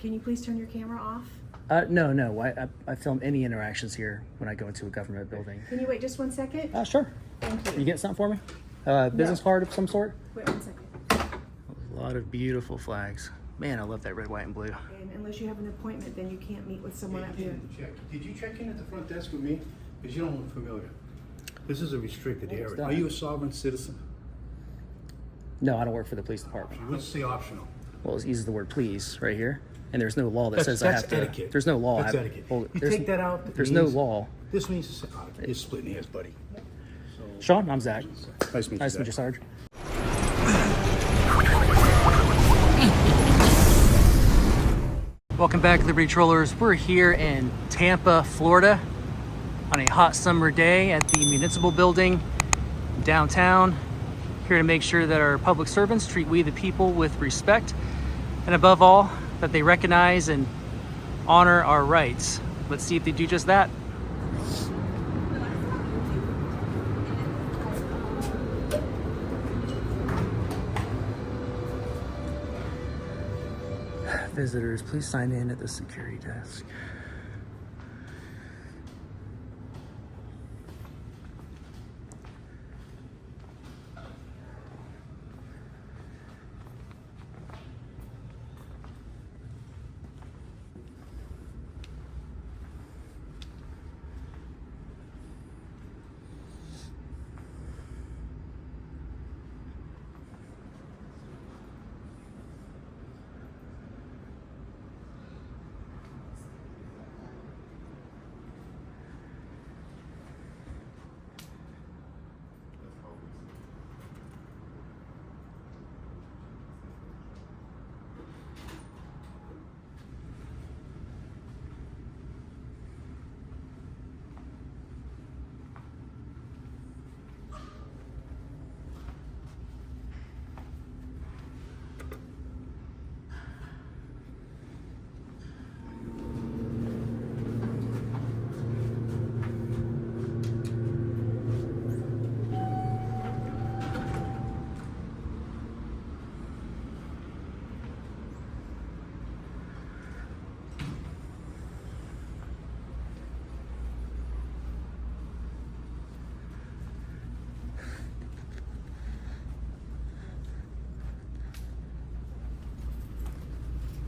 Can you please turn your camera off? No. I film any interactions here when I go into a government building. Can you wait just 1 second? Sure. Thank you. You get something for me? Business card of some sort? Wait 1 second. A lot of beautiful flags. Man, I love that red, white, and blue. And unless you have an appointment, then you can't meet with someone up here. Did you check in at the front desk with me? Because you don't look familiar. This is a restricted area. done. Are you a sovereign citizen? No, I don't work for the police department. You would say optional. Well, it uses the word please right here. And there's no law that says I That's have to. etiquette. There's no law. That's etiquette. You there's, take that out. There's no law. This means you're splitting hairs, buddy. Sean, I'm Zach. Nice to meet you, Nice to meet you, Zach. Sarge. Welcome back, Liberty Trollers. We're here in Tampa, Florida on a hot summer day at the Municipal building downtown. Here to make sure that our public servants treat we the people with respect, and above all, that they recognize and honor our rights. Let's see if they do just that. Visitors, please sign in at the security desk.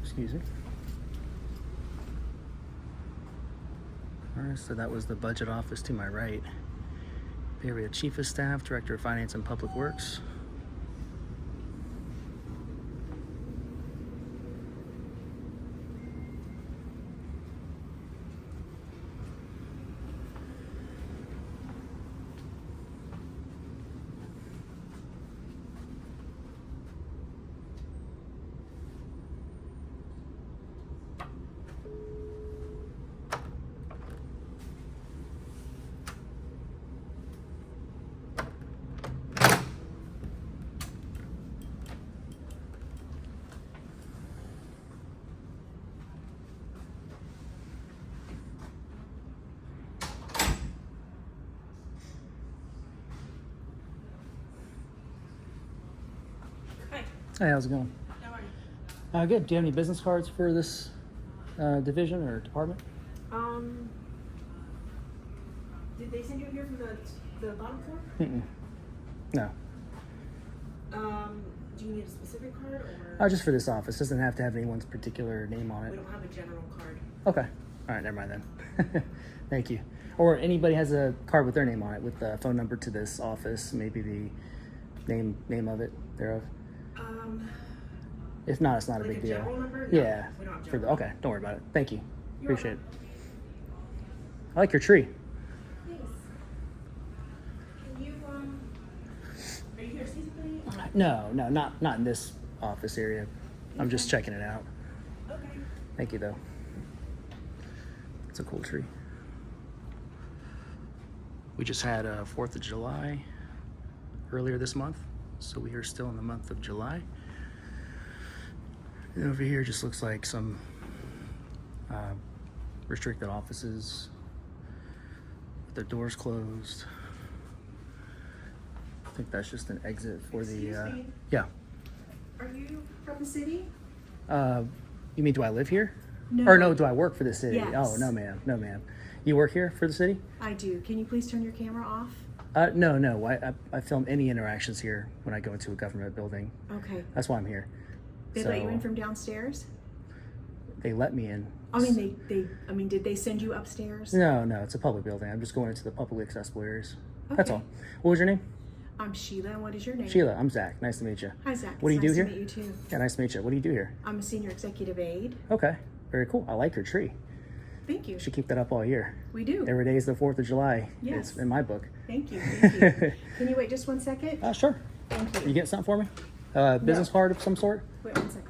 Excuse me. All right, so that was the budget office to my right. There we have Chief of Staff, Director of Finance and Public Works. Hey, how's it going? How are you? Good. Do you have any business cards for this division or department? Did they send you here from the bottom floor? Mm-mm. No. Do you need a specific card or? Just for this office. Doesn't have to have anyone's particular name on We it. don't have a general card. Okay. All right, never mind then. Thank you. Or anybody has a card with their name on it, with the phone number to this office, maybe the name of it thereof. If not, it's not Like a big a deal. general number? No, Yeah. we don't have For the, general. okay, don't worry about it. Thank you. You're Appreciate it. welcome. I like your tree. Thanks. Can you, are you here seasonally? No, not in this office area. I'm just checking it out. Okay. Thank you, though. It's a cool tree. We just had 4th of July earlier this month, so we are still in the month of July. And over here just looks like some restricted offices with the doors closed. I think that's just an exit for Excuse the me? yeah. Are you from the city? You mean, do I live here? No. Or no, do I work for the city? Yes. Oh, no, ma'am. No, ma'am. You work here for the city? I do. Can you please turn your camera off? No. I film any interactions here when I go into a government building. Okay. That's why I'm here. They let you in from downstairs? They let me in. I mean, did they send you upstairs? No, it's a public building. I'm just going into the publicly accessible areas. That's Okay. all. What was your name? I'm Sheila, and what is your name? Sheila. I'm Zach. Nice to meet you. Hi, Zach. What do you It's do here? Nice to meet you, too. Yeah, nice to meet you. What do you do here? I'm a senior executive aide. Okay. Very cool. I like your tree. Thank you. You should keep that up all year. We do. Every day is the 4th of July. Yes. It's in my book. Thank you. Thank you. Can you wait just 1 second? Sure. Thank you. You get something for me? Business card of some sort? Wait 1 second.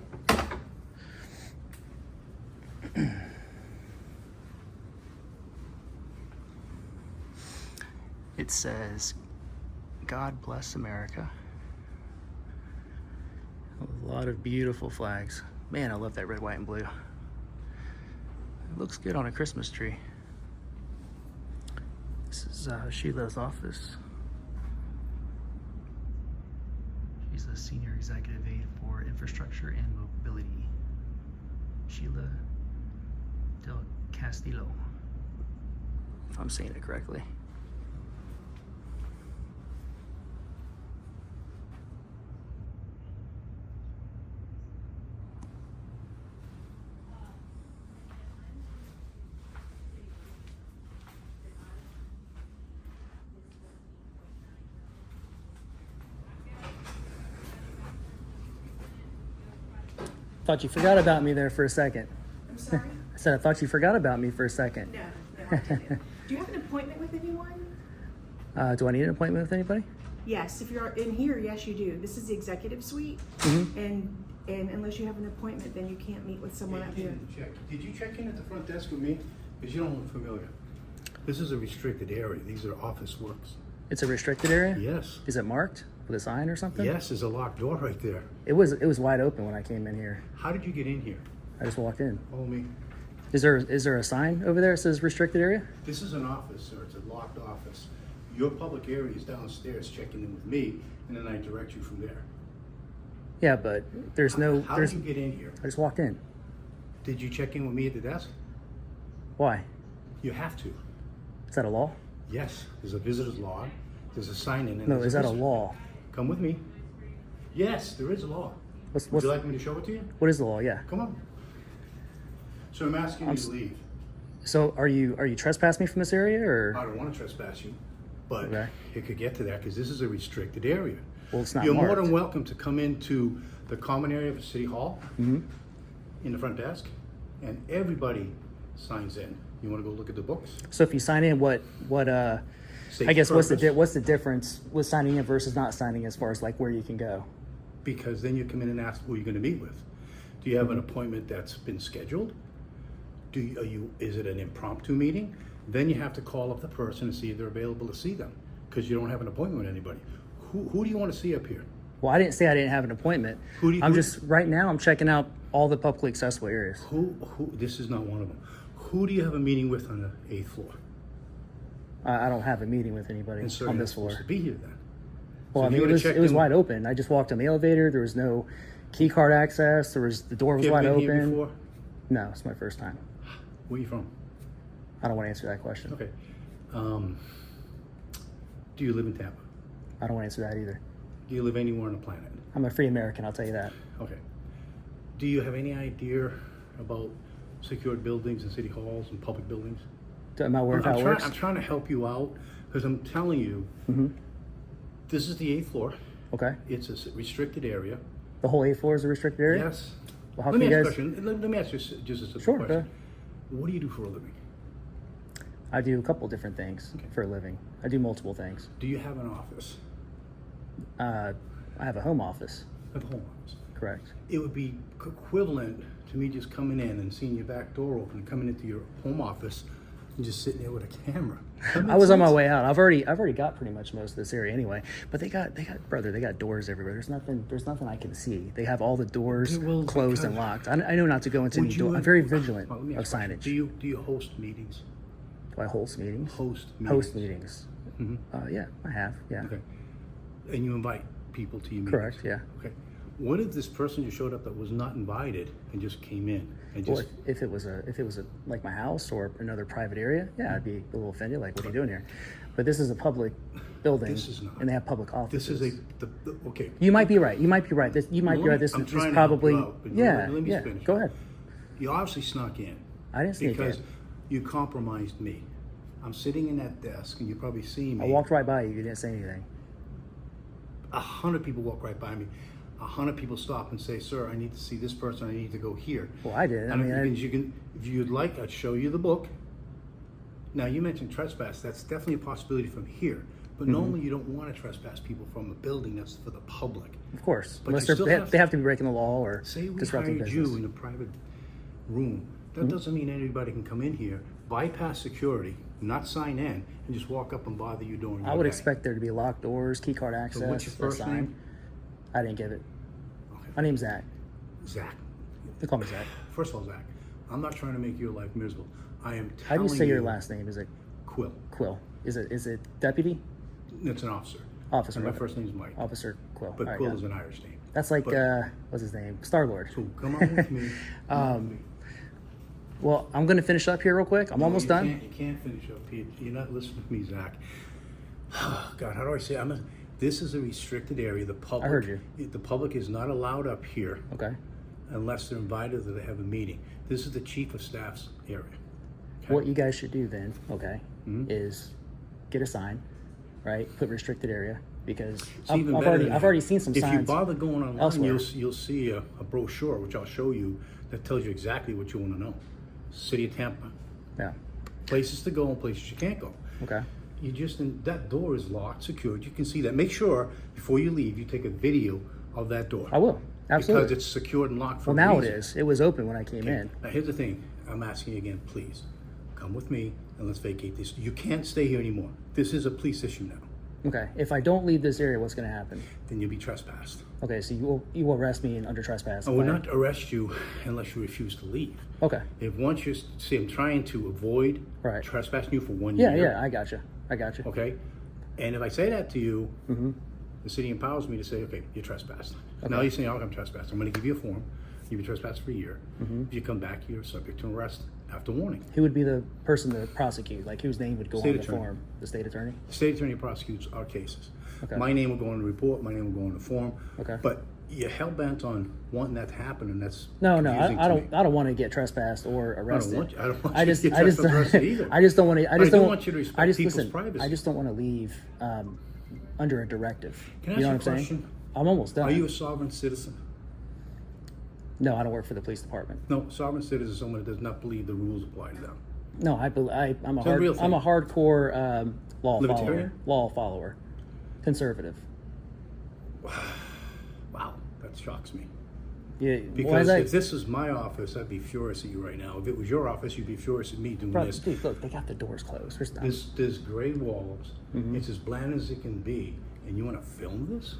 It says, God bless America. A lot of beautiful flags. Man, I love that red, white, and blue. It looks good on a Christmas tree. This is Sheila's office. She's the Senior Executive Aide for Infrastructure and Mobility. Sheila Del Castillo, if I'm saying it correctly. Thought you forgot about me there for a second. I'm sorry? I said I thought you forgot about me for a second. No, I didn't. Do you have an appointment with anyone? Do I need an appointment with anybody? Yes, if you're in here, yes, you do. This is the executive suite, and unless you have an appointment, then you can't meet with someone up here. Did you check in at the front desk with me? Because you don't look familiar. This is a restricted area. These are office works. It's a restricted area? Yes. Is it marked with a sign or something? Yes, there's a locked door right there. It was wide open when I came in here. How did you get in here? I just walked in. Follow me. Is there a sign over there that says restricted area? This is an office, sir. It's a locked office. Your public area is downstairs checking in with me, and then I direct you from there. Yeah, but there's no. How did you get in here? I just walked in. Did you check in with me at the desk? Why? You have to. Is that a law? Yes, there's a visitor's log. There's a sign in. And No, there's is that a visitor. law? Come with me. Yes, there is a law. Would you like me to show it to you? What is the law? Yeah. Come on. So I'm asking you to leave. So are you trespassing me from this area or? I don't want to trespass you, but Okay. it could get to that because this is a restricted area. Well, it's not You're more marked. than welcome to come into the common area of City Hall in the front desk, and everybody signs in. You want to go look at the books? So if you sign in, what State I guess what's purpose. what's the difference with signing in versus not signing as far as like where you can go? Because then you come in and ask who you're going to meet with. Do you have an appointment that's been scheduled? Is it an impromptu meeting? Then you have to call up the person and see if they're available to see them because you don't have an appointment with anybody. Who do you want to see up here? Well, I didn't say I didn't have an appointment. Right now I'm checking out all the publicly accessible areas. Who? This is not one of them. Who do you have a meeting with on the 8th floor? I don't have a meeting with anybody And so on you're this floor. supposed to be here then. Well, So I if mean, you would've it checked was in- wide open. I just walked in the elevator. There was no key card access. The door was You wide ever been here open. before? No, it's my first time. Where are you from? I don't want to answer that question. Okay. Do you live in Tampa? I don't want to answer that either. Do you live anywhere on the planet? I'm a free American, I'll tell you that. Okay. Do you have any idea about secured buildings and city halls and public buildings? Am I aware of how it works? I'm trying to help you out because I'm telling you, this is the 8th floor. Okay. It's a restricted area. The whole 8th floor is a restricted area? Yes. Well, how Let me can ask you you a guys... question. Let me ask you just a simple Sure, go question. ahead. What do you do for a living? I do a couple different things Okay. for a living. I do multiple things. Do you have an office? I have a home office, A home office. correct. It would be equivalent to me just coming in and seeing your back door open and coming into your home office and just sitting there with a camera. That I makes was on my sense? way out. I've already got pretty much most of this area anyway. But they got doors everywhere. There's nothing I can see. They have all the doors Okay, well, closed and because- locked. I know not to go into Would any you door. I'm have- very vigilant Well, let me of ask you a question. signage. Do you host meetings? Do I host meetings? Host Host meetings. Mhm. Yeah, I have. Yeah. Okay. And you invite people to your meetings? Correct. Yeah. Okay. What if this person just showed up that was not invited and just came in and Well, just? if it was like my house or another private area, yeah, I'd be a little offended. Like, what are you doing here? But this is a public building, This is not. and they have public offices. This is okay. You might be right. You might be right. You might be right. This I'm is trying probably. to help you out, but Yeah. let me Yeah. finish. Go ahead. You obviously snuck in. I didn't sneak because in. you compromised me. I'm sitting in that desk, and you probably see me. I walked right by you. You didn't say anything. 100 people walk right by me. 100 people stop and say, "Sir, I need to see this person. I need to go here." Well, I did. I mean, you can, if you'd like, I'd show you the book. Now, you mentioned trespass. That's definitely a possibility from here. But normally, you don't want to trespass people from a building that's for the public. of course, But unless you still they have to be breaking the law or Say we disrupting hired business. you in a private room. That doesn't mean anybody can come in here, bypass security, not sign in, and just walk up and bother you during your I would day. expect there to be locked doors, key card access. So what's your a first sign. name? I didn't give it. Okay. My name's Zach. Zach. They call me Zach. First of all, Zach, I'm not trying to make your life miserable. I am How do telling you say your last name? Is it Quill. Quill? Is it deputy? It's an officer. Officer. And my okay. first name's Mike. Officer Quill. But All right, Quill got is it. an Irish name. That's like but- what's his name? Star-Lord. So come on with me. Come on with me. Well, I'm going to finish up here real quick. I'm No, almost done. You can't finish up. You're not listening to me, Zach. God, how do I say it? This is a restricted area. The public. I heard you. The public is not allowed up here Okay. unless they're invited or they have a meeting. This is the chief of staff's area. Okay? What you guys should do then, okay, is get a sign, right? Put restricted area because It's I've even better than that. already seen some If signs. you bother going online, elsewhere. you'll see a brochure, which I'll show you, that tells you exactly what you want to know. City of Tampa. Yeah. Places to go and places you can't go. Okay. That door is locked, secured. You can see that. Make sure before you leave, you take a video of that door. I will. Absolutely. Because it's secured and locked for Well, a now it reason. is. It was open when I came Okay. in. Now here's the thing. I'm asking you again, please. Come with me and let's vacate this. You can't stay here anymore. This is a police issue now. Okay. If I don't leave this area, what's going to happen? Then you'll be trespassed. Okay. So you will arrest me under trespass. I will if I- not arrest you unless you refuse to leave. Okay. If once you say I'm trying to avoid Right. trespassing you for 1 Yeah. year. Yeah. I got you. I got you. Okay. And if I say that to you, Mm-hmm. the city empowers me to say, okay, you're trespassed. Now you're saying, oh, I'm trespassed. I'm going to give you a form. You've been trespassed for a year. Mm-hmm. If you come back, you're subject to arrest after warning. Who would be the person to prosecute? Like whose name would go State on the attorney. form? The state attorney. The state attorney prosecutes our cases. Okay. My name will go on the report. My name will go on the form. Okay. But you're hell bent on wanting that to happen, and that's No, confusing I to don't. me. I don't want to get trespassed or arrested. I don't want I you just, to get I just, trespassed or arrested either. I just don't want to. But I do want you to respect I just people's listen. privacy. I just don't want to leave under a directive. Can I you know ask what you I'm a saying? question? I'm almost done. Are you a sovereign citizen? No, I don't work for the police department. No, sovereign citizen is someone that does not believe the rules apply to them. No, I'm a a real thing. hardcore law Libertarian? follower, conservative. Wow, that shocks me. Yeah, Because if this was my office, I'd be furious at you right now. If it was your office, you'd be furious at me doing bro, this. dude, look, they got the doors closed. There's gray walls. Mm-hmm. It's as bland as it can be, and you want to film this?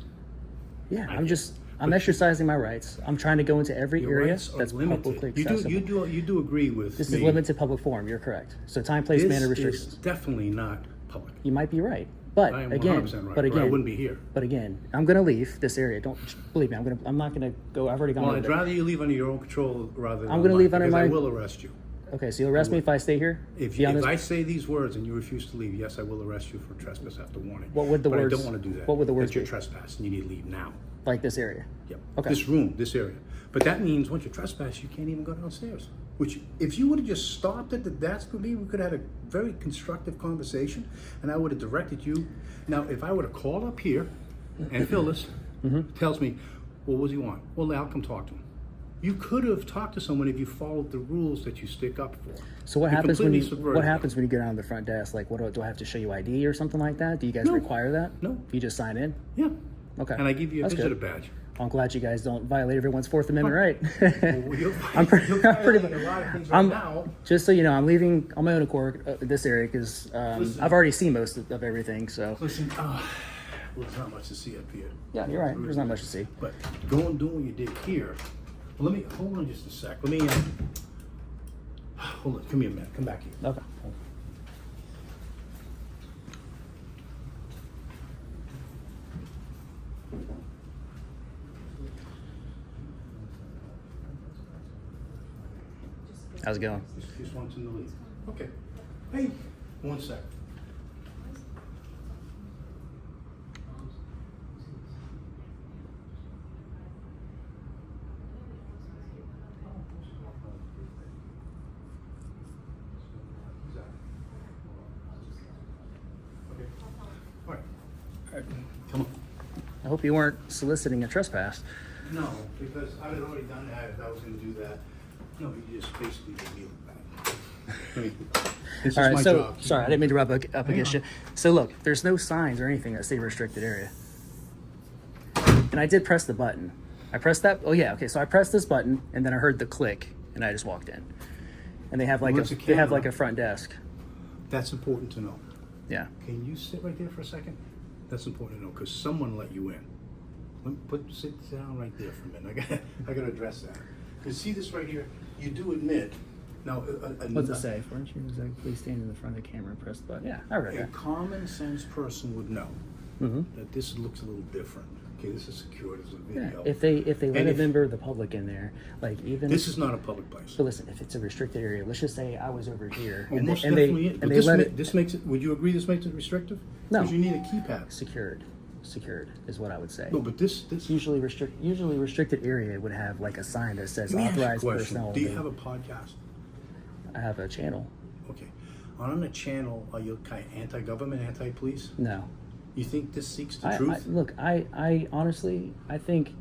Yeah, I I'm get I'm exercising my rights. I'm trying to go into every Your area rights are that's limited. publicly You accessible. do agree with This me. is limited public forum. You're correct. So time, place, This manner is restrictions. definitely not public. You might be right, but I am again, 100% right. but or again, I wouldn't be here. But again, I'm gonna leave this area. Don't believe me. I'm not gonna go. I've already gone. Well, over I'd there. rather you leave under your own control rather than I'm gonna mine, leave under because I my- will arrest you. Okay, so you'll arrest me if I stay here. If Be honest. I say these words and you refuse to leave, yes, I will arrest you for trespass after warning. What would the but words- I don't want to do that. what would the words That you're be? trespassing. You need to leave now. Like this area. Yep. Okay. This room, this area. But that means once you trespass, you can't even go downstairs. Which, if you would have just stopped at the desk with me, we could have had a very constructive conversation, and I would have directed you. Now, if I would have called up here, and Phyllis Mm-hmm. tells me, well, what does he want? Well, I'll come talk to him. You could have talked to someone if you followed the rules that you stick up for. So what You happens when completely you subverted what them. happens when you go down to the front desk? Like, what do I have to show you ID or something like that? Do you guys No. require that? No. You just sign in. Yeah. Okay. And I give you a That's visitor good. badge. I'm glad you guys don't violate everyone's Fourth Amendment right. Well, you're I'm pretty violating a lot of things right now. Just so you know, I'm leaving on my own accord this area because Listen. I've already seen most of everything. So Listen, well, there's not much to see up here. yeah, you're right. There's not much to see. But go and do what you did here. Well, let me hold on just a sec. Let me hold on. Come here a minute. Come back here. Okay. How's it going? Just wants him to leave. Okay. Hey, 1 sec. Okay. All right. Come on. I hope you weren't soliciting a trespass. No, because I had already done that. If I was going to do that, no, you just basically gave me a back. I mean, this All is right, my so job. sorry, I didn't mean to rub up against you. So look, there's no signs or anything that say restricted area. And I did press the button. I pressed that. Oh yeah, okay. So I pressed this button, and then I heard the click, and I just walked in. And they have like Well, a it's a they have camera. like a front desk. That's important to know. Yeah. Can you sit right there for a second? That's important to know because someone let you in. Sit down right there for a minute. I got to address that. You see this right here? You do admit. Now, What's it say? Weren't you exactly please stand in the front of the camera and press the button? Yeah, I read A that. common sense person would know Mm-hmm. that this looks a little different. Okay, this is secured as a Yeah. video. If they let And a if- member of the public in there, like even This is not a public place. so listen, if it's a restricted area, let's just say I was over here Well, and most they definitely is. But and they this, let ma- it this makes it. Would you agree this makes it restrictive? No. Because you need a keypad. secured is what I would say. No, but this. Usually restricted area would have like a sign that says Let me ask you a authorized question. personnel. Do you only. have a podcast? I have a channel. Okay. On the channel, are you kind of anti-government, anti-police? No. You think this seeks the I truth? look, I honestly, I think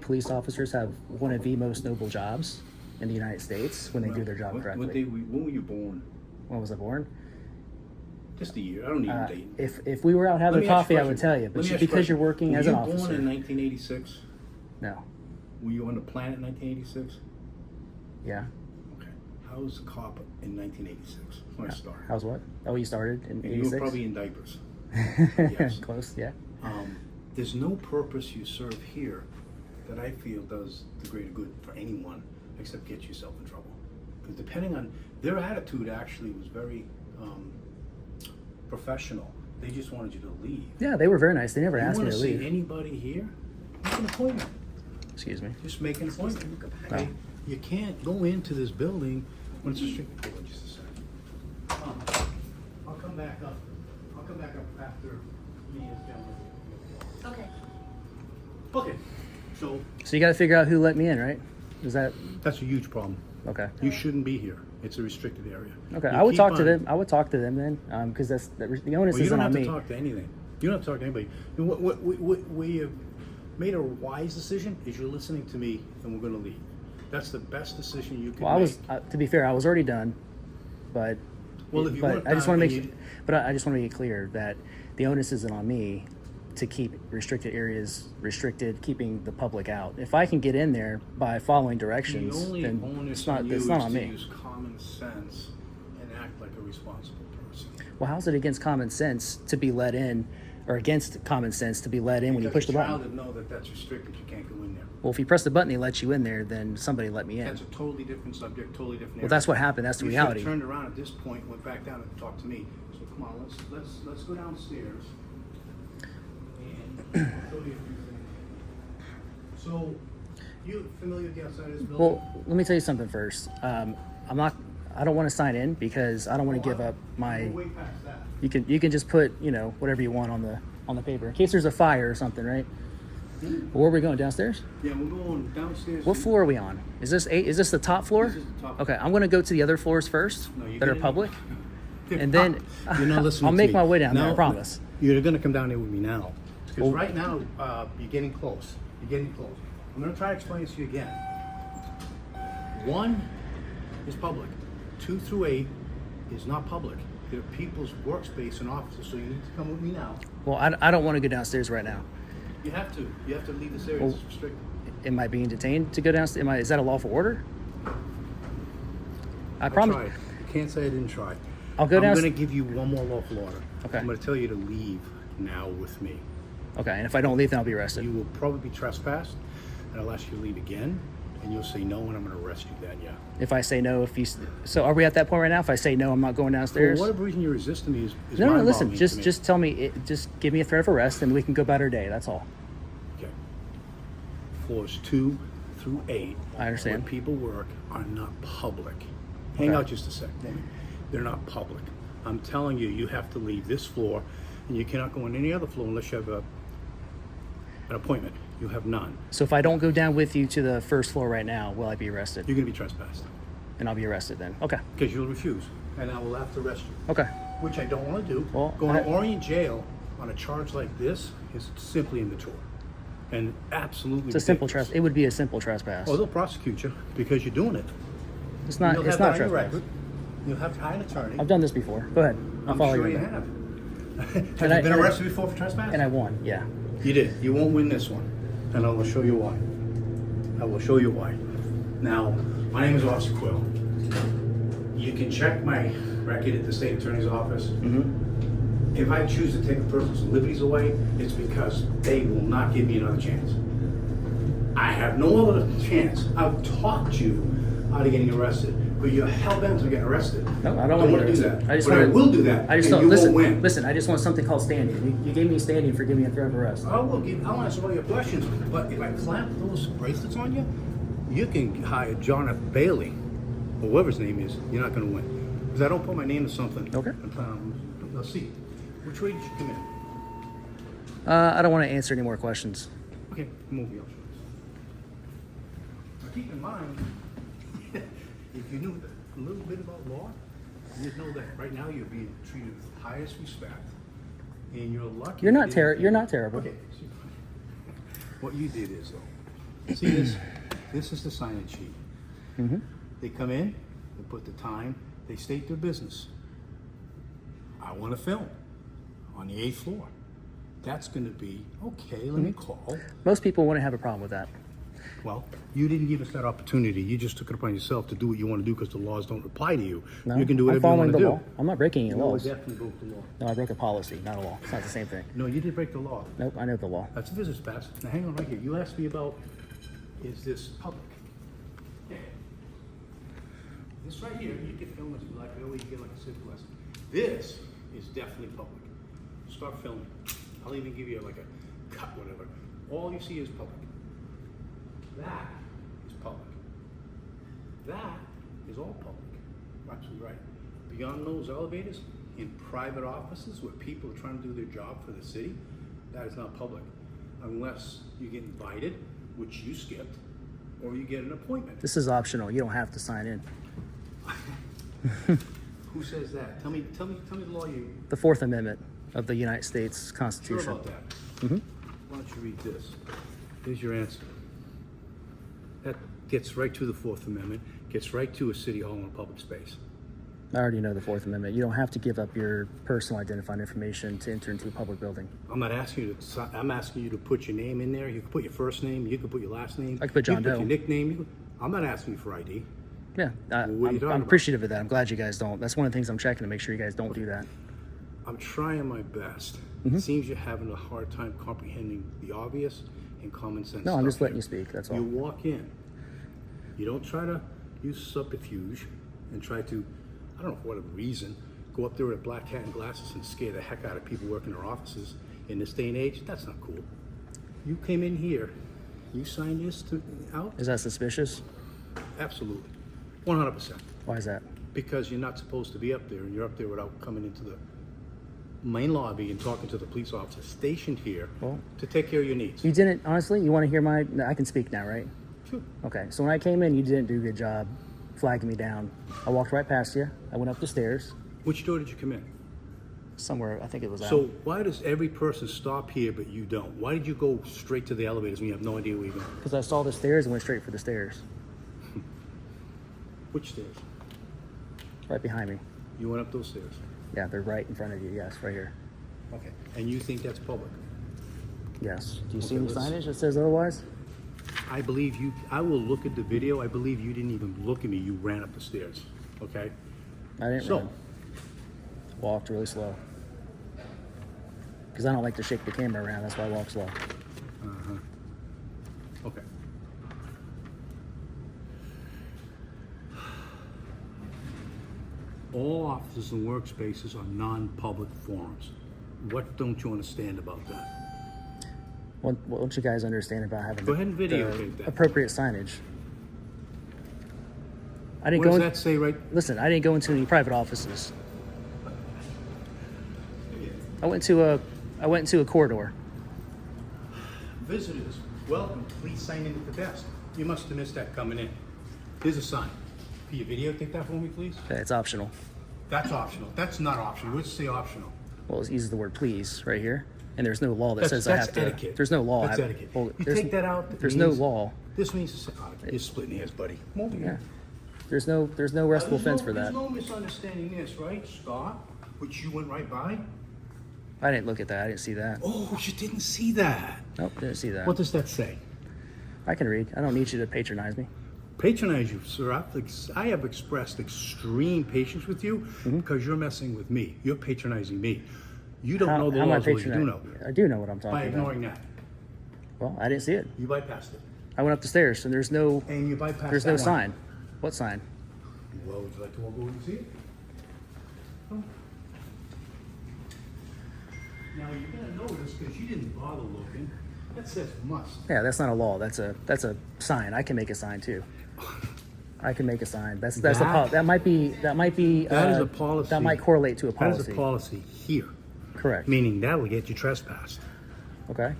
police officers have one of the most noble jobs in the United States when they do their job correctly. When were you born? When was I born? Just a year. I don't need a date. If we were out having Let me ask coffee, you a I would question. tell you. Let But me ask you a because you're question. working as an Were you officer, born in 1986? no, Were you on the planet in 1986? yeah. Okay. How was a cop in 1986 when I started? How's what? Oh, you started in And you '86. were probably in diapers. Yes. Close, yeah. There's no purpose you serve here that I feel does the greater good for anyone except get yourself in trouble. Because depending on their attitude, actually was very professional. They just wanted you to leave. Yeah, they were very nice. They never You asked me want to to see leave. anybody here? Make an appointment. Excuse me. Just make an appointment. Okay? You can't go into this building when it's restricted. Hold on just a second. I'll come back up. I'll come back up after me and this gentleman. Okay. Okay. So So you got to figure out who let me in, right? Is that that's a huge problem. okay? You shouldn't be here. It's a restricted area. Okay, You I would keep talk to on- them. I would talk to them then, because the onus Well, you isn't don't on have to me. talk to anything. You don't have to talk to anybody. You know, what we have made a wise decision is you're listening to me, and we're going to leave. That's the best decision you can Well, I make. was to be fair, I was already done, but Well, if you weren't I just want to done make and you- but I just want to make it clear that the onus isn't on me to keep restricted areas restricted, keeping the public out. If I can get in there by following The directions, only then onus it's not on you it's not is on to me. use common sense and act like a responsible person. Well, how's it against common sense to be let in, or against common sense to be let in when you push the Because a child button? would know that that's restricted. You can't go in there. Well, if you press the button, he lets you in there, then somebody let me in. That's a totally different subject, totally different. Well, that's what happened. That's the You reality. should have turned around at this point, and went back down and talked to me. So come on, let's go downstairs. And I'll show you a few things. So, you familiar with the outside of this building? Well, let me tell you something first. I don't want to sign in because I don't want to give up my. We're way past that. You can just put whatever you want on the paper in case there's a fire or something, right? Well, where are we going, downstairs? Yeah, we're going downstairs. What floor are we on? Is this the top floor? This is the top. Okay, I'm going to go to the other floors first No, you that are get in- public, They're and then not- you're not listening I'll to make me. my way down there. I Now, promise. You're going to come down there with me now. Because Well- right now, you're getting close. You're getting close. I'm going to try to explain this to you again. 1 is public. 2 through 8 is not public. They're people's workspace and offices, so you need to come with me now. Well, I don't want to go downstairs right now. You have to. You have to leave this area. Well- It's restricted. Am I being detained to go downstairs? Is that a lawful order? I I promise. tried. You can't say I didn't try. I'll go I'm down. going to give you one more lawful order. Okay. I'm going to tell you to leave now with me. Okay, and if I don't leave, then I'll be arrested. You will probably be trespassed, and I'll ask you to leave again, and you'll say no, and I'm going to arrest you then, yeah. If I say no, so are we at that point right now? If I say no, I'm not going downstairs. For whatever reason you're resisting me is No, mind-boggling listen. to me. Just tell me. Just give me a threat of arrest, and we can go about our day. That's all. Okay. Floors 2 through 8. I understand. Where people work are not public. Hang Okay. out just a sec for me. They're not public. I'm telling you, you have to leave this floor, and you cannot go on any other floor unless you have an appointment. You have none. So if I don't go down with you to the first floor right now, will I be arrested? You're going to be trespassed And I'll be arrested then. Okay. because you'll refuse, and I will have to arrest you, Okay. which I don't want to do. Well, Going to Orient Jail on a charge like this is simply immature and absolutely It's a simple ridiculous. It would be a simple trespass. Oh, they'll prosecute you because you're doing it. It's not. You'll It's have not that on your trespass. record. You'll have to hire an attorney. I've done this before. Go ahead. I'll I'm follow sure you. you on that. have. Have And you I- been and I- arrested before for trespass? And I won. Yeah. You did. You won't win this one, and I will show you why. I will show you why. Now, my name is Officer Quill. You can check my record at the state attorney's office. If I choose to take a person's liberties away, it's because they will not give me another chance. I have no other chance. I've talked you out of getting arrested, but you're hell-bent on getting arrested. No, I don't want to do do that. I just But I want. will do that, I just and don't you listen. won't win. Listen. I just want something called standing. You gave me standing for giving me a threat of arrest. I will answer all your questions, but if I clamp those bracelets on you, you can hire John F. Bailey, or whoever his name is. You're not going to win because I don't put my name to something. Okay. And plan on losing. Let's see. Which way did you come in? I don't want to answer any more questions. Okay, move your choice. Now keep in mind, if you knew a little bit about law, you'd know that right now you're being treated with the highest respect, and you're lucky. You're not you didn't- You're not terrible. Okay. What you did is though, see this? This is the sign-in sheet. Mm-hmm. They come in, they put the time, they state their business. I want to film on the 8th floor. That's going to be okay. Let me call. Most people wouldn't have a problem with that. Well, you didn't give us that opportunity. You just took it upon yourself to do what you want to do because the laws don't apply to you. No, You can do I'm whatever you following want to the do. law. I'm not breaking any No, I laws. definitely broke the law. No, I broke a policy, not a law. It's not the same thing. No, you did break the law. Nope, I know the law. That's a business pass. Now hang on right here. You asked me about, is this public? Yeah. This right here, you can film this like you get like a civic lesson. This is definitely public. Start filming. I'll even give you like a cut, whatever. All you see is public. That is public. That is all public. You're absolutely right. Beyond those elevators, in private offices where people are trying to do their job for the city, that is not public. Unless you get invited, which you skipped, or you get an appointment. This is optional. You don't have to sign in. Who says that? Tell me the law you. The Fourth Amendment of the United States Sure Constitution. about that. Mm-hmm. Why don't you read this? Here's your answer. That gets right to the Fourth Amendment, gets right to a city hall and a public space. I already know the Fourth Amendment. You don't have to give up your personal identifying information to enter into a public building. I'm not asking you to. I'm asking you to put your name in there. You can put your first name. You can put your last name. I could put John You can Doe. put your nickname. I'm not asking you for ID. Yeah, What are you I'm talking about? appreciative of that. I'm glad you guys don't. That's one of the things I'm checking to make sure you guys don't do that. I'm trying my best. Mm-hmm. It seems you're having a hard time comprehending the obvious and common sense. No, I'm stuff just letting here. you speak. That's all. You walk in. You don't try to use subterfuge and try to, I don't know for whatever reason, go up there with a black hat and glasses and scare the heck out of people working in their offices in this day and age. That's not cool. You came in here. You signed this out? Is that suspicious? Absolutely. 100%. Why is that? Because you're not supposed to be up there, and you're up there without coming into the main lobby and talking to the police officer stationed here Well, to take care of your needs. You didn't, honestly, you want to hear my, no, I can speak now, right? Sure. Okay, so when I came in, you didn't do a good job flagging me down. I walked right past you. I went up the stairs. Which door did you come in? Somewhere, I think it was out. So why does every person stop here but you don't? Why did you go straight to the elevators when you have no idea where you're going? Because I saw the stairs and went straight for the stairs. Which stairs? Right behind me. You went up those stairs. Yeah, they're right in front of you. Yes, right here. Okay. And you think that's public? Yes. Do you see Okay, any let's- signage that says otherwise? I believe you. I will look at the video. I believe you didn't even look at me. You ran up the stairs. Okay. I didn't So- run. Walked really slow. Because I don't like to shake the camera around. That's why I walk slow. Okay. All offices and workspaces are non-public forums. What don't you understand about that? What don't you guys understand about having Go ahead and the videotape that. appropriate signage? I didn't What go. does In, that say right? listen, I didn't go into any private offices. I went into a corridor. Visitors, welcome, please sign in at the desk. You must have missed that coming in. Here's a sign. Can you videotape that for me, please? Okay, it's optional. That's optional. That's not optional. Let's say optional. Well, it uses the word please right here, and there's no law that That's, says I that's have to. etiquette. There's no law. That's I, etiquette. well, You there's- take that out. that There's no means- law. This means to say, you're splitting hairs, buddy. Come over Yeah. here. There's no restful fence for that. There's no misunderstanding this, right, Scott? Which you went right by? I didn't look at that. I didn't see that. Oh, you didn't see that. Nope, didn't see that. What does that say? I can read. I don't need you to patronize me. Patronize you, sir. I have expressed extreme patience with you Mm-hmm. because you're messing with me. You're patronizing me. You don't How- know the how am I laws, well, you do patronizing? know. I do know what I'm By talking about. ignoring that. Well, I didn't see it. You bypassed it. I went up the stairs, and there's no There's no sign. What sign? Well, would you like to walk over and see it? Oh. Now, you're gonna notice, because you didn't bother looking, that says must. Yeah, that's not a law. That's a sign. I can make a sign too. I can make a sign. That's a That- that might be That is a policy. that might correlate to a That policy. is a policy here, Correct. meaning that'll get you trespassed. Okay.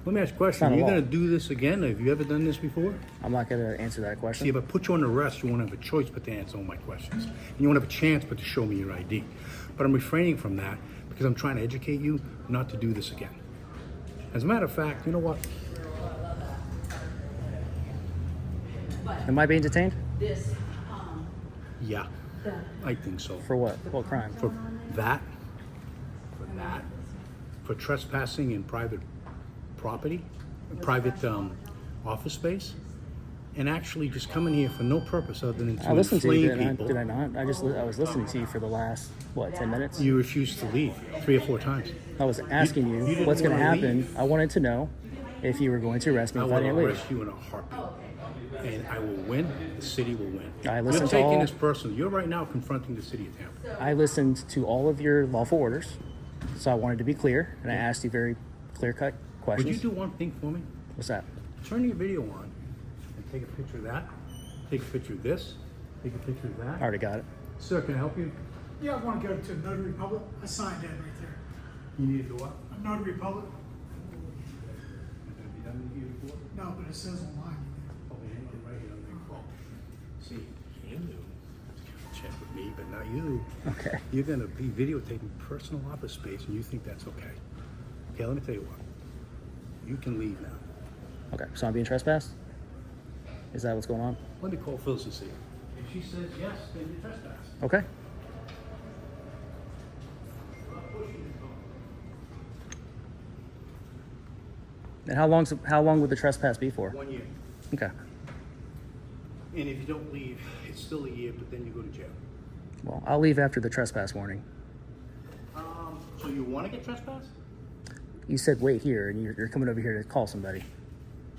Let me ask you a question. not a You're law. gonna do this again? Have you ever done this before? I'm not going to answer that question. See, if I put you on arrest, you won't have a choice but to answer all my questions. And you won't have a chance but to show me your ID. But I'm refraining from that because I'm trying to educate you not to do this again. As a matter of fact, you know what? Am I being detained? Yeah, I think so. For what? What crime? For that, for trespassing in private property, private office space, and actually just coming here for no purpose other than to I listened to you, inflame did I, people. did I not? I was listening to you for the last, 10 minutes? You refused to leave 3 or 4 times. I was asking you you didn't what's going to wanna happen. leave. I wanted to know if you were going to arrest me I if I will didn't leave. arrest you in a heartbeat. And I will win, the city will win. I You're listened to taking all- this personally. You're right now confronting the city of Tampa. I listened to all of your lawful orders, so I wanted to be clear, and I asked you very clear-cut Would you questions. do one thing for me? What's that? Turn your video on and take a picture of that. Take a picture of this. Take a picture of that. I already got it. Sir, can I help you? Yeah, I want to go to Notary Public. I signed that right there. You need to go up. Notary Public? Have you done it here before? No, but it says online. Oh, yeah, you're right here on the phone. See, you knew. Check with me, but not you. Okay. You're gonna be videotaping personal office space, and you think that's okay. Okay, let me tell you what. You can leave now. Okay, so I'm being trespassed? Is that what's going on? Let me call Phyllis and see. If she says yes, then you're trespassing. Okay. And how long would the trespass be for? 1 year. Okay. And if you don't leave, it's still a year, but then you go to jail. Well, I'll leave after the trespass warning. So you want to get trespassed? You said wait here, and you're coming over here to call somebody.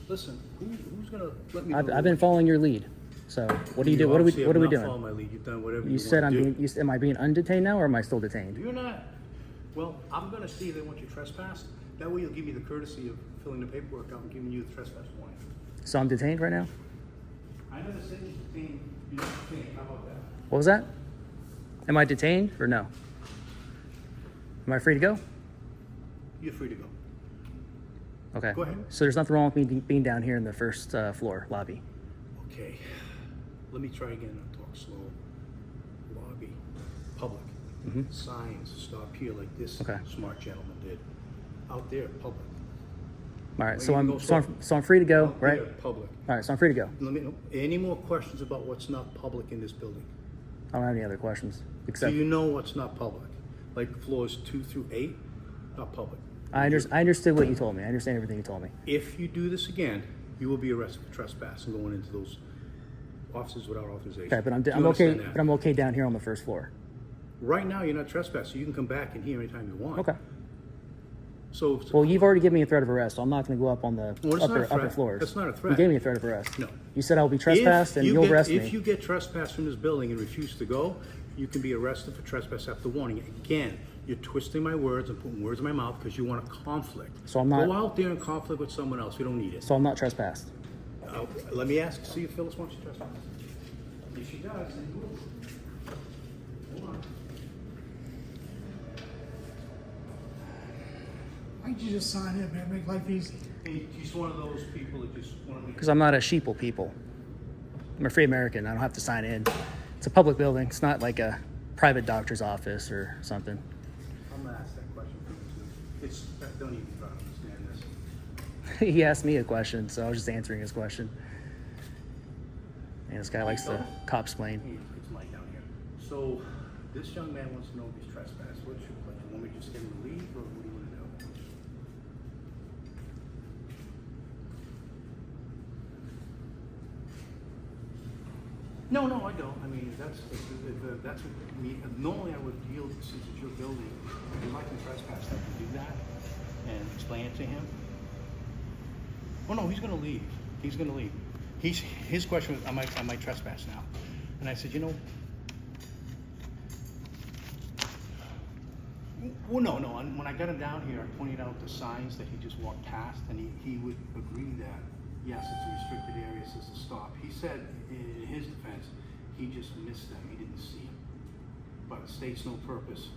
Listen, who's gonna let me? I've been following your lead. So what do you do? What are we doing? Follow my lead. You've done whatever You said want to I'm do. being. Am I being undetained now, or am I still detained? You're not. Well, I'm gonna see if they want you trespassed. That way, you'll give me the courtesy of filling the paperwork out and giving you the trespass warning. So I'm detained right now. I never said you detained. You're not detained. How about that? What was that? Am I detained or no? Am I free to go? You're free to go. Okay. Go ahead. So there's nothing wrong with me being down here in the first floor lobby. Okay. Let me try again. I'll talk slow. Lobby. Public. Signs. Stop here like this Okay. smart gentleman did. Out there, public. All right. Well, So you can I'm go so I'm, slow. so I'm free to go, Out right? there, public. All right. So I'm free to go. Let me know. Any more questions about what's not public in this building? I don't have any other questions Do except you know what's not public? Like floors 2 through 8, not public. I understood what you told me. I understand everything you told me. If you do this again, you will be arrested for trespass and going into those offices without authorization. Okay, but Do you I'm okay. understand that? But I'm okay down here on the first floor. Right now, you're not trespassing. You can come back in here anytime you want. Okay. So, Well, you've already given me a threat of arrest, so I'm not going to go up on the Well, it's not a upper threat. floors. That's not a You threat. gave me a threat of arrest. No. You said I'll be trespassed and you'll arrest me. If you get trespassed from this building and refuse to go, you can be arrested for trespass after warning. Again, You're twisting my words and putting words in my mouth because you want a conflict. So I'm not- Go out there and conflict with someone else. We don't need it. So I'm not trespassed. Let me see if Phyllis wants to trespass. If she does, then move. Hold on. Why don't you just sign in, man, make life easy? He's one of those people that just want to make. Because I'm not a sheeple people. I'm a free American. I don't have to sign in. It's a public building. It's not like a private doctor's office or something. I'm gonna ask that question for you too. Don't even try to understand this. He asked me a question, so I was just answering his question. And this guy likes to cop-splain. It's Mike down here. So this young man wants to know if he's trespassed. What's your plan? You want me to just get him to leave, or what do you want to do? No, I don't. I mean, that's what me. Normally, I would yield since it's your building. If I can trespass, I can do that and explain it to him. Oh no, he's going to leave. He's going to leave. His question was, I might trespass now, and I said, you know, well, no. When I got him down here, I pointed out the signs that he just walked past, and he would agree that yes, it's a restricted area, it says to stop. He said, in his defense, he just missed them. He didn't see them, but it states no purpose.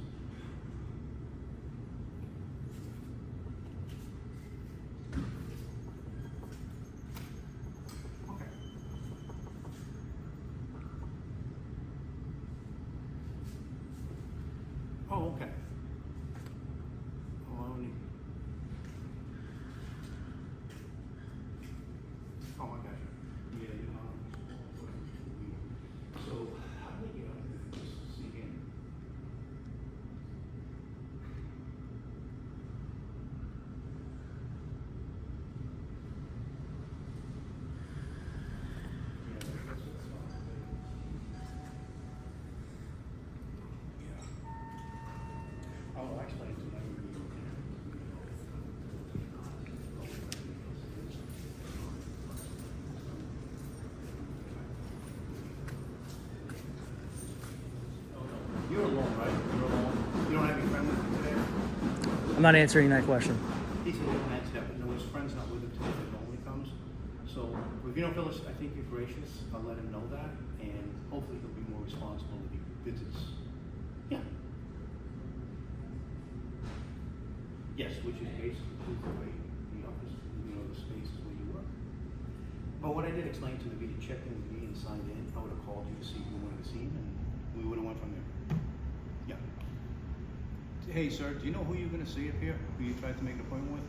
Oh, okay. Oh, I don't need. Oh, I got you. Yeah, so, how do we get up there? Just see again. Yeah, that's what's on. Yeah. I'll explain to them. You're alone, right? You're alone. You don't have any friends with you today? I'm not answering that question. He said he didn't answer that, but no, his friend's not with him today, he normally comes. So, if you know Phyllis, I think you're gracious, I'll let him know that, and hopefully he'll be more responsible if he visits. Yeah. Yes, which is basically the way the office, the spaces where you work. But what I did explain to him, if he checked in with me and signed in, I would have called you to see if you wanted to see him, and we would have went from there. Yeah. Hey, sir, do you know who you're going to see up here? Who you tried to make an appointment with?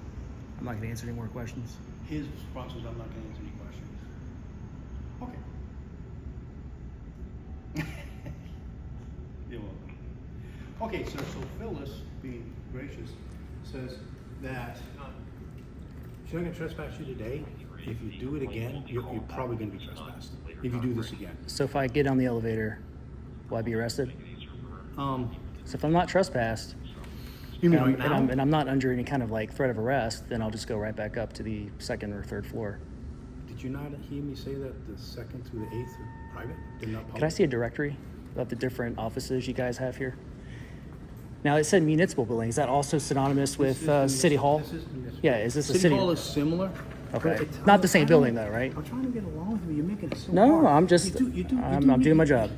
I'm not going to answer any more questions. His response was, I'm not going to answer any questions. Okay. You're welcome. Okay, sir, so Phyllis, being gracious, says that she's not going to trespass you today. If you do it again, you're probably going to be trespassed. If you do this again. So if I get on the elevator, will I be arrested? So if I'm not trespassed, You mean and, right now? and I'm not under any kind of like threat of arrest, then I'll just go right back up to the second or third floor. Did you not hear me say that the 2nd through the 8th are private? They're not public? Could I see a directory of the different offices you guys have here? Now it said municipal building. Is that also synonymous with City Hall? This is municipal. Yeah, is this a City city? Hall is similar. Okay. but it's- Not the same I'm building trying- though, right? I'm trying to get along with you. You're making it so No, hard. I'm just, You do I'm make doing my it- job.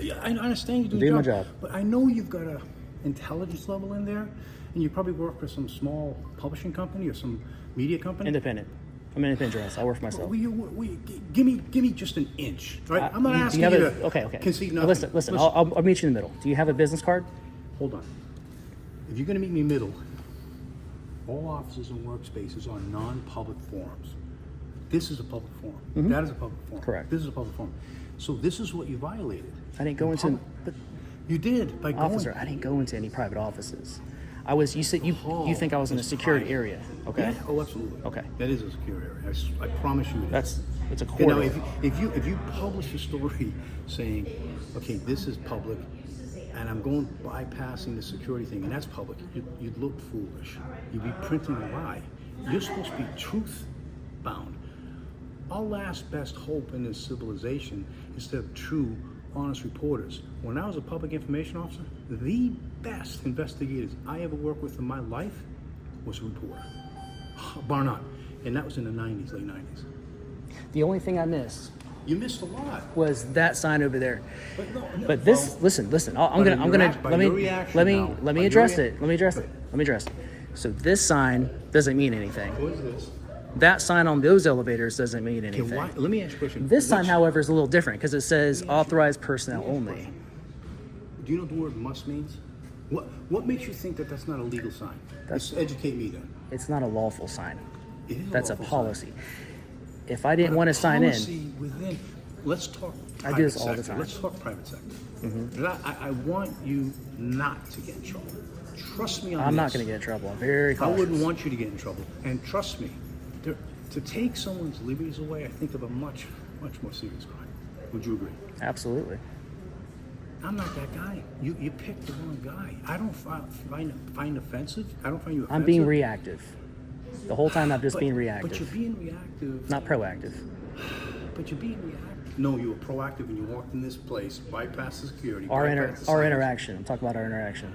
Yeah, I understand you do doing your my job, job. but I know you've got a intelligence level in there, and you probably work for some small publishing company or some media company. Independent. I'm an independent journalist. I work for myself. Give me just an inch, all right? I'm not Do you asking you have to okay. concede Now nothing. listen. I'll meet you in the middle. Do you have a business card? Hold on. If you're going to meet me middle, all offices and workspaces are non-public forums. This is a public forum. That is a public forum. Correct. This is a public forum. So this is what you violated. I didn't go into. But you did by going. Officer, I didn't go into any private offices. I was. You said you think I was in a it's secured private. area. Okay. Yeah, oh, absolutely. Okay. That is a secure area. I promise you it is. It's a Okay, now, corridor. if you publish a story saying, okay, this is public, and I'm going bypassing the security thing, and that's public, you'd look foolish. You'd be printing a lie. You're supposed to be truth bound. Our last best hope in this civilization is to have true, honest reporters. When I was a public information officer, the best investigators I ever worked with in my life was a reporter, bar none. And that was in the 90s, late 90s. The only thing I missed You missed a lot. was that sign over there. But no, But this, well, listen. by Let your me reaction now, let me by address your it. Let me address it. So this sign doesn't mean anything. what is this? That sign on those elevators doesn't mean Okay, anything. why, let me ask you a question. This sign, Which- however, is a little different because it says authorized personnel only. Do you know what the word must means? What makes you think that that's not a legal sign? Educate me then. It's not a lawful sign. It is That's a lawful sign. policy. If I didn't But want a to sign in, policy within, let's talk I do this private all the sector. time. Let's talk private sector. And I want you not to get in trouble. Trust me on I'm not this. going to get in trouble. I'm very I cautious. wouldn't want you to get in trouble. And trust me, to take someone's liberties away, I think of a much, much more serious crime. Would you agree? Absolutely. I'm not that guy. You picked the wrong guy. I don't find offensive. I don't find you offensive. I'm being reactive. The whole time I'm just being But reactive, you're being reactive. not proactive. But you're being reactive. No, you were proactive when you walked in this place, bypassed the security. Our bypassed the signs. interaction. I'm talking about our interaction.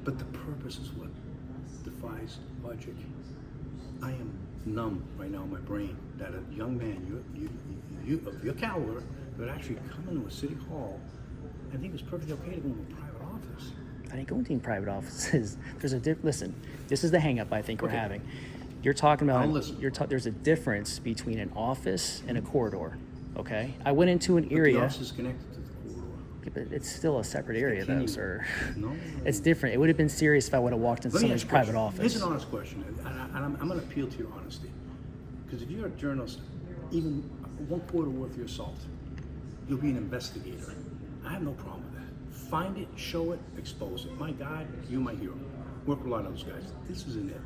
But the purpose is what defies logic. I am numb right now in my brain that a young man you of your caliber would actually come into a city hall and think it was perfectly okay to go into a private office. I didn't go into private offices. Listen, this is the hang up I think we're Okay. having. You're talking about, I'll listen. there's a difference between an office and a corridor, okay? I went into an But area, the office is connected to the corridor. but it's still a separate area though, Continue. sir. No. It's different. It would have been serious if I would have walked into Let me someone's ask you a private question. office. Here's an honest question, and I'm going to appeal to your honesty. Because if you're a journalist, even one quarter worth of your salt, you'll be an investigator. I have no problem with that. Find it, show it, expose it. My God, you're my hero. Work with a lot of those guys. This isn't it.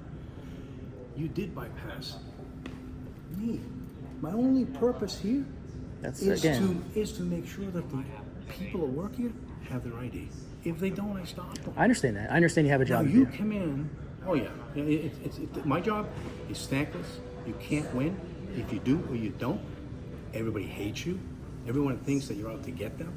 You did bypass me. My only purpose here That's is again. to make sure that the people who work here have their ID. If they don't, I stop them. I understand that. I understand you have a Now job to you do. come in. Oh yeah, my job is thankless. You can't win. If you do or you don't, everybody hates you. Everyone thinks that you're out to get them.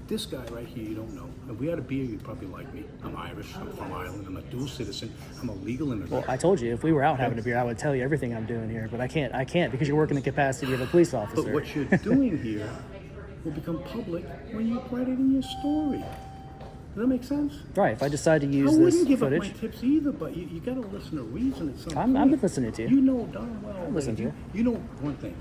This guy right here, you don't know. If we had a beer, you'd probably like me. I'm Irish. I'm from Ireland. I'm a dual citizen. I'm a legal Well, immigrant. I told you if we were out having a beer, I would tell you everything I'm doing here, but I can't because you work in the capacity of a police officer. But what you're doing here will become public when you write it in your story. Does that make sense? Right. If I decide to I use this wouldn't give footage, up my tips either, but you got to listen to reason at some I'm point. listening to you. You know darn well. listening that to you. You know one thing.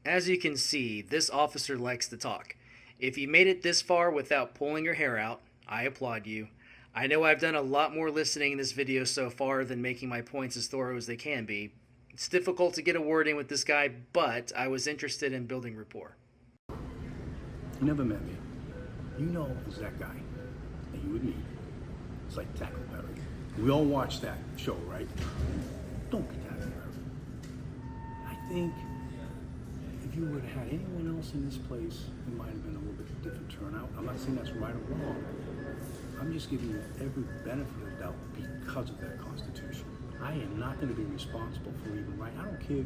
As you can see, this officer likes to talk. If you made it this far without pulling your hair out, I applaud you. I know I've done a lot more listening in this video so far than making my points as thorough as they can be. It's difficult to get a word in with this guy, but I was interested in building rapport. You never met me. You know who's that guy that you would meet. It's like Tackleberry. We all watched that show, right? Don't be Tackleberry. I think if you would have had anyone else in this place, it might have been a little bit different turnout. I'm not saying that's right or wrong. I'm just giving you every benefit of the doubt because of that Constitution. I am not going to be responsible for even right. I don't care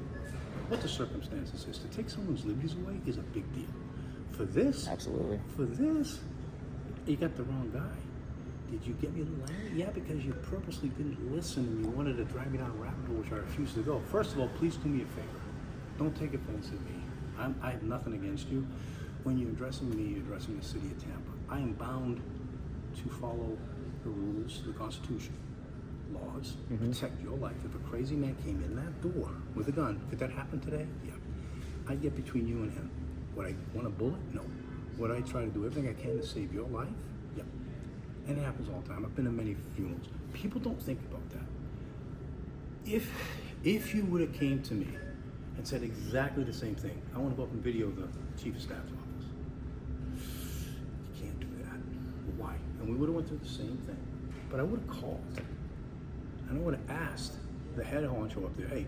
what the circumstances is. To take someone's liberties away is a big deal. For this, Absolutely. for this, you got the wrong guy. Did you get me a little angry? Yeah, because you purposely didn't listen and you wanted to drag me down a rabbit hole, which I refused to go. First of all, please do me a favor. Don't take offense at me. I have nothing against you. When you're addressing me, you're addressing the city of Tampa. I am bound to follow the rules, the Constitution, laws, protect your life. If a crazy man came in that door with a gun, could that happen today? Yeah. I'd get between you and him. Would I want a bullet? No. Would I try to do everything I can to save your life? Yep. And it happens all the time. I've been to many funerals. People don't think about that. If you would have came to me and said exactly the same thing, I want to go up and video the chief of staff's office. You can't do that. Why? And we would have went through the same thing. But I would have called. And I would have asked the head honcho up there, hey,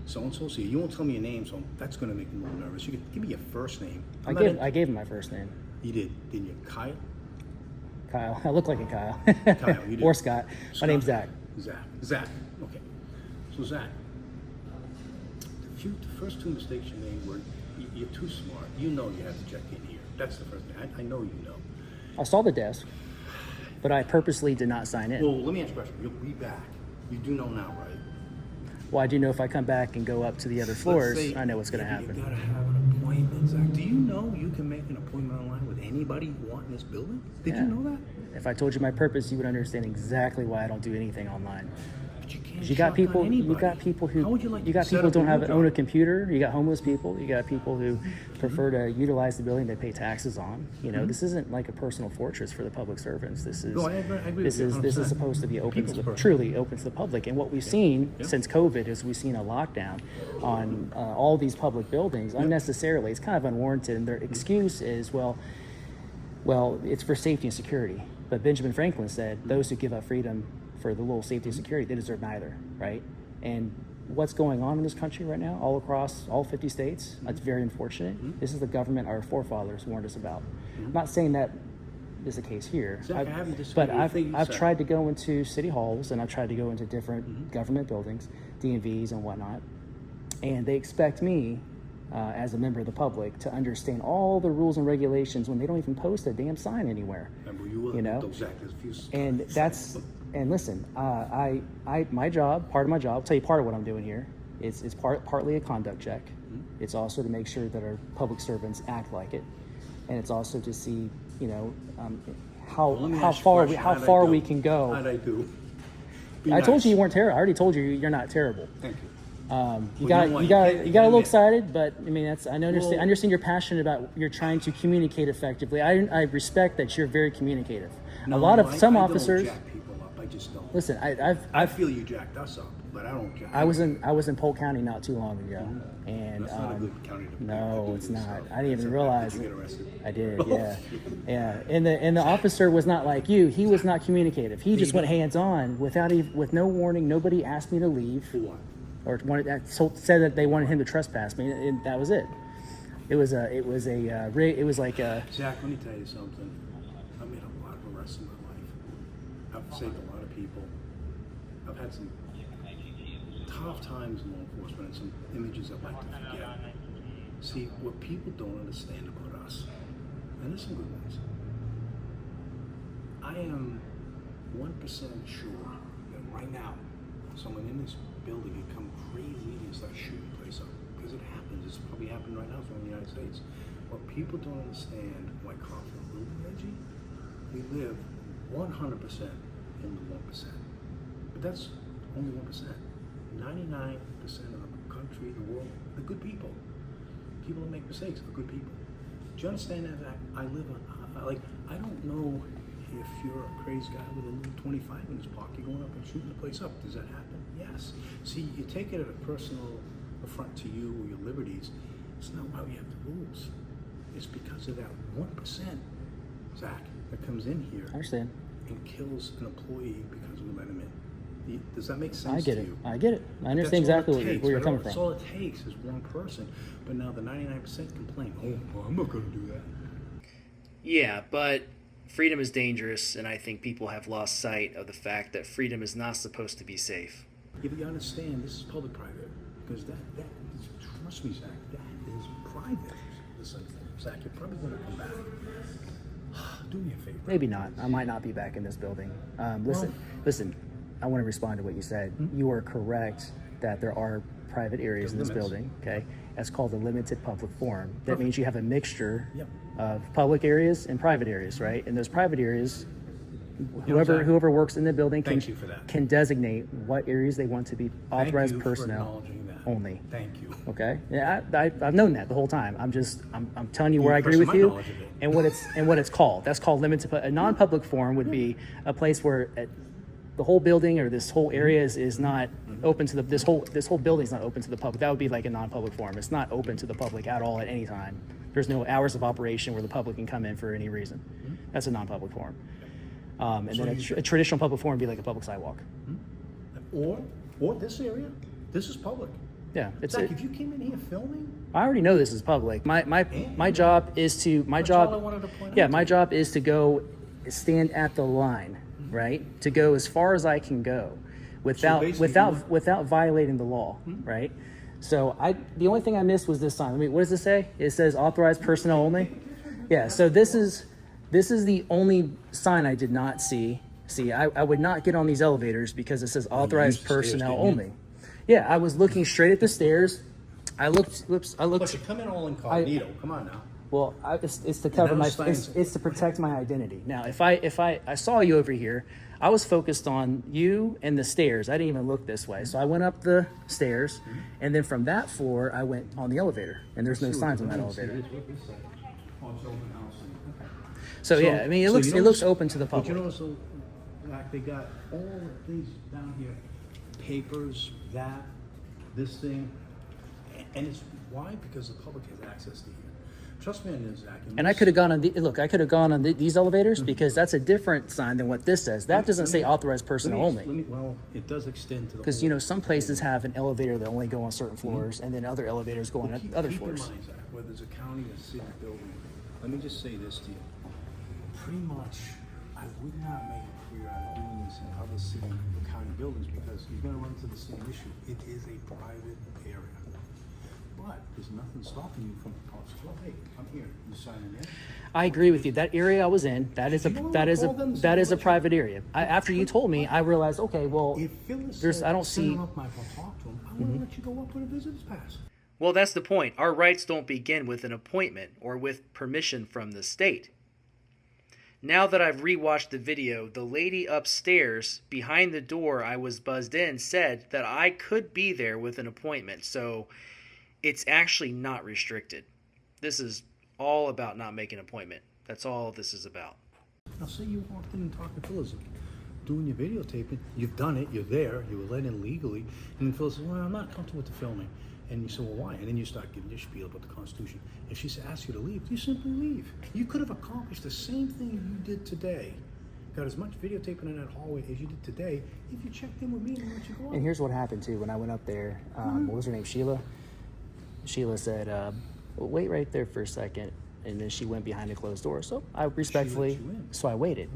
so-and-so, see, you won't tell me your name, so that's going to make me a little nervous. You could give me your first name. I gave him my first name. You did, didn't you? Kyle? Kyle. I look like a Kyle. Kyle, you did. Or Scott. My name's Zach. Zach. Okay. So Zach, the first two mistakes you made were you're too smart. You know you have to check in here. That's the first thing. I know you know. I saw the desk. but I purposely did not sign in. Well, let me ask you a question. You'll be back. You do know now, right? Well, I do know if I come back and go up to the other Let's floors, say- I know what's going to You happen. gotta have an appointment, Zach. Do you know you can make an appointment online with anybody you want in this building? Did Yeah. you know that? If I told you my purpose, you would understand exactly why I don't do anything online. But you can't. You got shotgun people. anybody. You got people who. How would you like you got to set people up who don't your have new own a job? computer. You got homeless people. You got people who prefer to utilize the building they pay taxes on. You know, this isn't like a personal fortress for the public servants. This is. No, I agree this with is you this is 100%. supposed to be open to People's the, person. truly open to the public. And what we've seen Yeah. since COVID is we've seen a lockdown on all these public buildings unnecessarily. It's kind of unwarranted. And their excuse is well, it's for safety and security. But Benjamin Franklin said those who give up freedom for the little safety and security, they deserve neither, right? And what's going on in this country right now, all across all 50 states, that's very unfortunate. This is the government our forefathers warned us about. I'm not saying that is the case here, Zach, I haven't disagreed but with anything you I've said. tried to go into city halls and I've tried to go into different government buildings, DMVs and whatnot, and they expect me as a member of the public to understand all the rules and regulations when they don't even post a damn sign anywhere. Remember, you will You know? those Zach, there's a few And that's, and listen, my job, part of my job, I'll tell you part of what I'm doing here, it's partly a conduct check. It's also to make sure that our public servants act like it. And it's also to see, you know, how Let me how ask you a far question. how How'd I far do? we can go. How'd I do? Be I told nice. you you weren't terrible. I already told you you're not terrible. Thank you. You Well, got you know what? you You got can't- you got a little you excited, but I mean that's I understand. Well- I understand you're passionate about. You're trying to communicate effectively. I respect that you're very communicative. A lot of some officers. I don't jack people up. I just don't. Listen, I I've feel you jacked us up, but I don't jack. I was in Polk County not too long ago, and That's not a good county to no, do it's this not. stuff. I didn't even Did realize you it. get arrested? I did, yeah, yeah. And the officer was not like you. He was not communicative. He just went hands on without even with no warning. Nobody asked me to leave. For what? Or said that they wanted him to trespass me, and that was it. It was like a Zach, let me tell you something. I made a lot of arrests in my life. I've saved a lot of people. I've had some tough times in law enforcement and some images I'd like to forget. See, what people don't understand about us, and there's some good ones, I am 1% sure that right now, someone in this building can come crazy and start shooting the place up. Because it happens. It's probably happening right now in the United States. What people don't understand, why cops are really edgy, we live 100% in the 1%. But that's only 1%. 99% of the country, the world, the good people. People that make mistakes are good people. Do you understand that? I live on, I don't know if you're a crazy guy with a little 25 in his pocket going up and shooting the place up. Does that happen? Yes. See, you take it at a personal affront to you or your liberties. It's not why we have the rules. It's because of that 1%, Zach, that comes in here I understand. and kills an employee because we let him in. Does that make sense I get to it. you? I get it. I understand That's all exactly it takes, where you're but coming That's from. all it takes is one person. But now the 99% complain, oh, well, I'm not going to do that. Yeah, but freedom is dangerous, and I think people have lost sight of the fact that freedom is not supposed to be safe. Yeah, but you understand, this is public-private. Because trust me, Zach, that is private. Listen, Zach, you're probably going to come back. Do me a favor. Maybe not. I might not be back in this building. Listen. I want to respond to what you said. You are correct that there are private areas in this limits. building. Okay, that's called a limited public forum. That means you have a mixture Yep. of public areas and private areas, right? And those private areas, Zach, whoever works in the building thank you for that. can designate what areas they want to be authorized Thank you personnel for acknowledging that. only. Thank you. Okay, yeah, I've known that the whole time. I'm telling you where I agree person with my you, knowledge of it. and what it's called. That's called limited. A non-public forum would be a place where the whole building or this whole area is not open to this whole building is not open to the public. That would be like a non-public forum. It's not open to the public at all at any time. There's no hours of operation where the public can come in for any reason. That's a non-public forum. And So then a traditional public forum would be like a public sidewalk. Or this area, this is public. Yeah, it's. Zach, if you came in here filming, I already know this is public. My job is to That's all I wanted to point out my to job is to go stand at the line, right? To go as far as I can go without basically violating the law, right? So the only thing I missed was this sign. I mean, what does it say? It says authorized personnel only. Yeah. So this is This is the only sign I did not see. See, I would not get on these elevators because it says authorized used the stairs, personnel didn't you? only. Yeah, I was looking straight at the stairs. I looked. But you come in all incognito. Come on now. Well, it's to cover now my. signs- It's to protect my identity. Now, if I saw you over here, I was focused on you and the stairs. I didn't even look this way, so I went up the stairs, and then from that floor, I went on the elevator, and there's no signs on that elevator. So yeah, I mean, it looks open to the But public. you know, so like they got all the things down here, papers, this thing, and it's why? Because the public has access to here. Trust me on this, Zach. And I could have gone on I could have gone on these elevators because that's a different sign than what this says. That doesn't say authorized personnel only. Well, it does extend to the. Because, you know, some places have an elevator that only go on certain floors, and then other elevators go on other floors. Keep in mind, Zach, whether it's a county or city building, let me just say this to you. Pretty much, I would not make a career out of doing this in other city or county buildings because you're gonna run into the same issue. It is a private area. But there's nothing stopping you from, well, hey, I'm here, you signing in? I agree with you. That area I was in, that is a private area. After you told me, I realized, okay, well, If Phyllis there's said, I don't "Send see. him up, Michael, talk to him," I wanna let you go up with a visitor's pass. Well, that's the point. Our rights don't begin with an appointment or with permission from the state. Now that I've rewatched the video, the lady upstairs behind the door I was buzzed in said that I could be there with an appointment, so it's actually not restricted. This is all about not making an appointment. That's all this is about. Now, say you walked in and talked to Phyllis, doing your videotaping, you've done it, you're there, you were let in legally, and then Phyllis says, well, I'm not comfortable with the filming. And you say, well, why? And then you start giving your spiel about the Constitution. If she asks you to leave, you simply leave. You could have accomplished the same thing you did today. Got as much videotaping in that hallway as you did today if you checked in with me and let you go And up. here's what happened too when I went up there. What was her name? Sheila. Sheila said, well, "Wait right there for a second," and then she went behind a closed door. So I respectfully, you in. so I waited.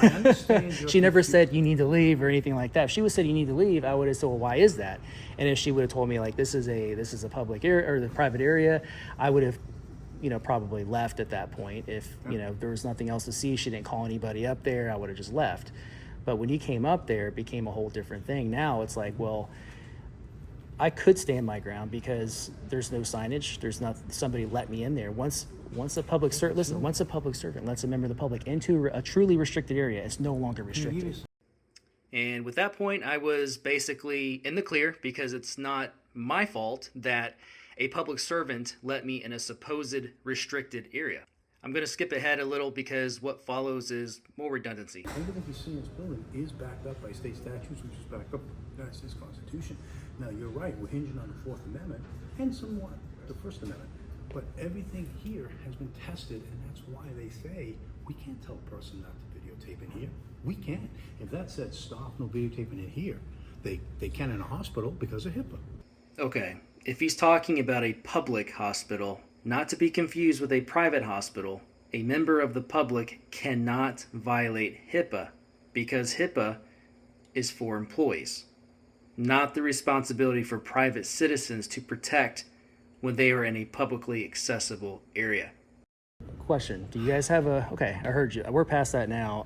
I understand your She never issue. said you need to leave or anything like that. If she would have said you need to leave, I would have said, well, why is that? And if she would have told me like this is a public area or the private area, I would have, you know, probably left at that point. If you know there was nothing else to see, she didn't call anybody up there, I would have just left. But when you came up there, it became a whole different thing. Now it's like, well, I could stand my ground because there's no signage. There's not somebody let me in there. Once a public servant lets a member of the public into a truly restricted area, it's no longer restricted. And with that point, I was basically in the clear because it's not my fault that a public servant let me in a supposed restricted area. I'm going to skip ahead a little because what follows is more redundancy. Everything you see in this building is backed up by state statutes, which is backed up by the United States Constitution. Now, you're right, we're hinging on the Fourth Amendment and somewhat the First Amendment. But everything here has been tested, and that's why they say we can't tell a person not to videotape in here. We can't. If that said stop, no videotaping in here, they can in a hospital because of HIPAA. Okay, if he's talking about a public hospital, not to be confused with a private hospital, a member of the public cannot violate HIPAA because HIPAA is for employees, not the responsibility for private citizens to protect when they are in a publicly accessible area. Question: do you guys have okay, I heard you. We're past that now.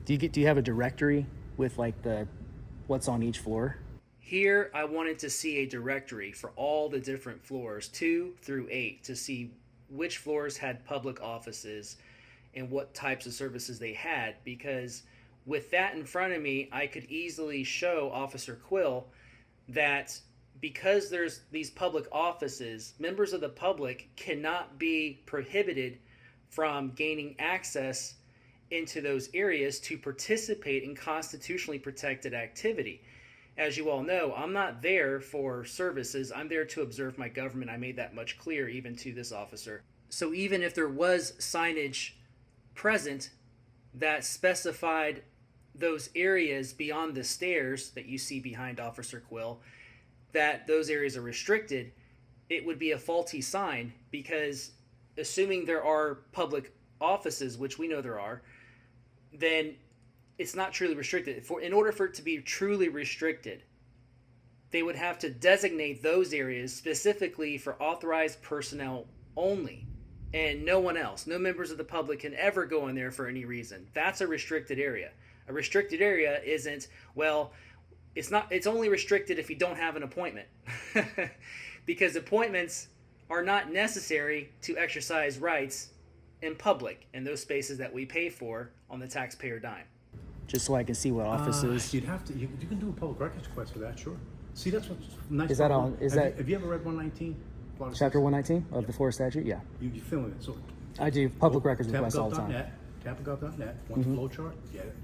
Do you have a directory with like what's on each floor? Here, I wanted to see a directory for all the different floors, 2 through 8, to see which floors had public offices and what types of services they had, because with that in front of me, I could easily show Officer Quill that because there's these public offices, members of the public cannot be prohibited from gaining access into those areas to participate in constitutionally protected activity. As you all know, I'm not there for services. I'm there to observe my government. I made that much clear even to this officer. So even if there was signage present that specified those areas beyond the stairs that you see behind Officer Quill, that those areas are restricted, it would be a faulty sign, because assuming there are public offices, which we know there are, then it's not truly restricted. In order for it to be truly restricted, they would have to designate those areas specifically for authorized personnel only. and no one else, no members of the public can ever go in there for any reason. That's a restricted area. A restricted area isn't, well, it's only restricted if you don't have an appointment. Because appointments are not necessary to exercise rights in public, in those spaces that we pay for on the taxpayer dime. Just so I can see what offices. You'd have to. You can do a public records request for that, sure. See, that's what's nice. Is that about- on- is have that- You, have you ever read 119? Chapter 119 of the Florida statute? Yeah. You feeling it? So I do public records requests all the time. TampaGov.net. Want the flow chart? Get it.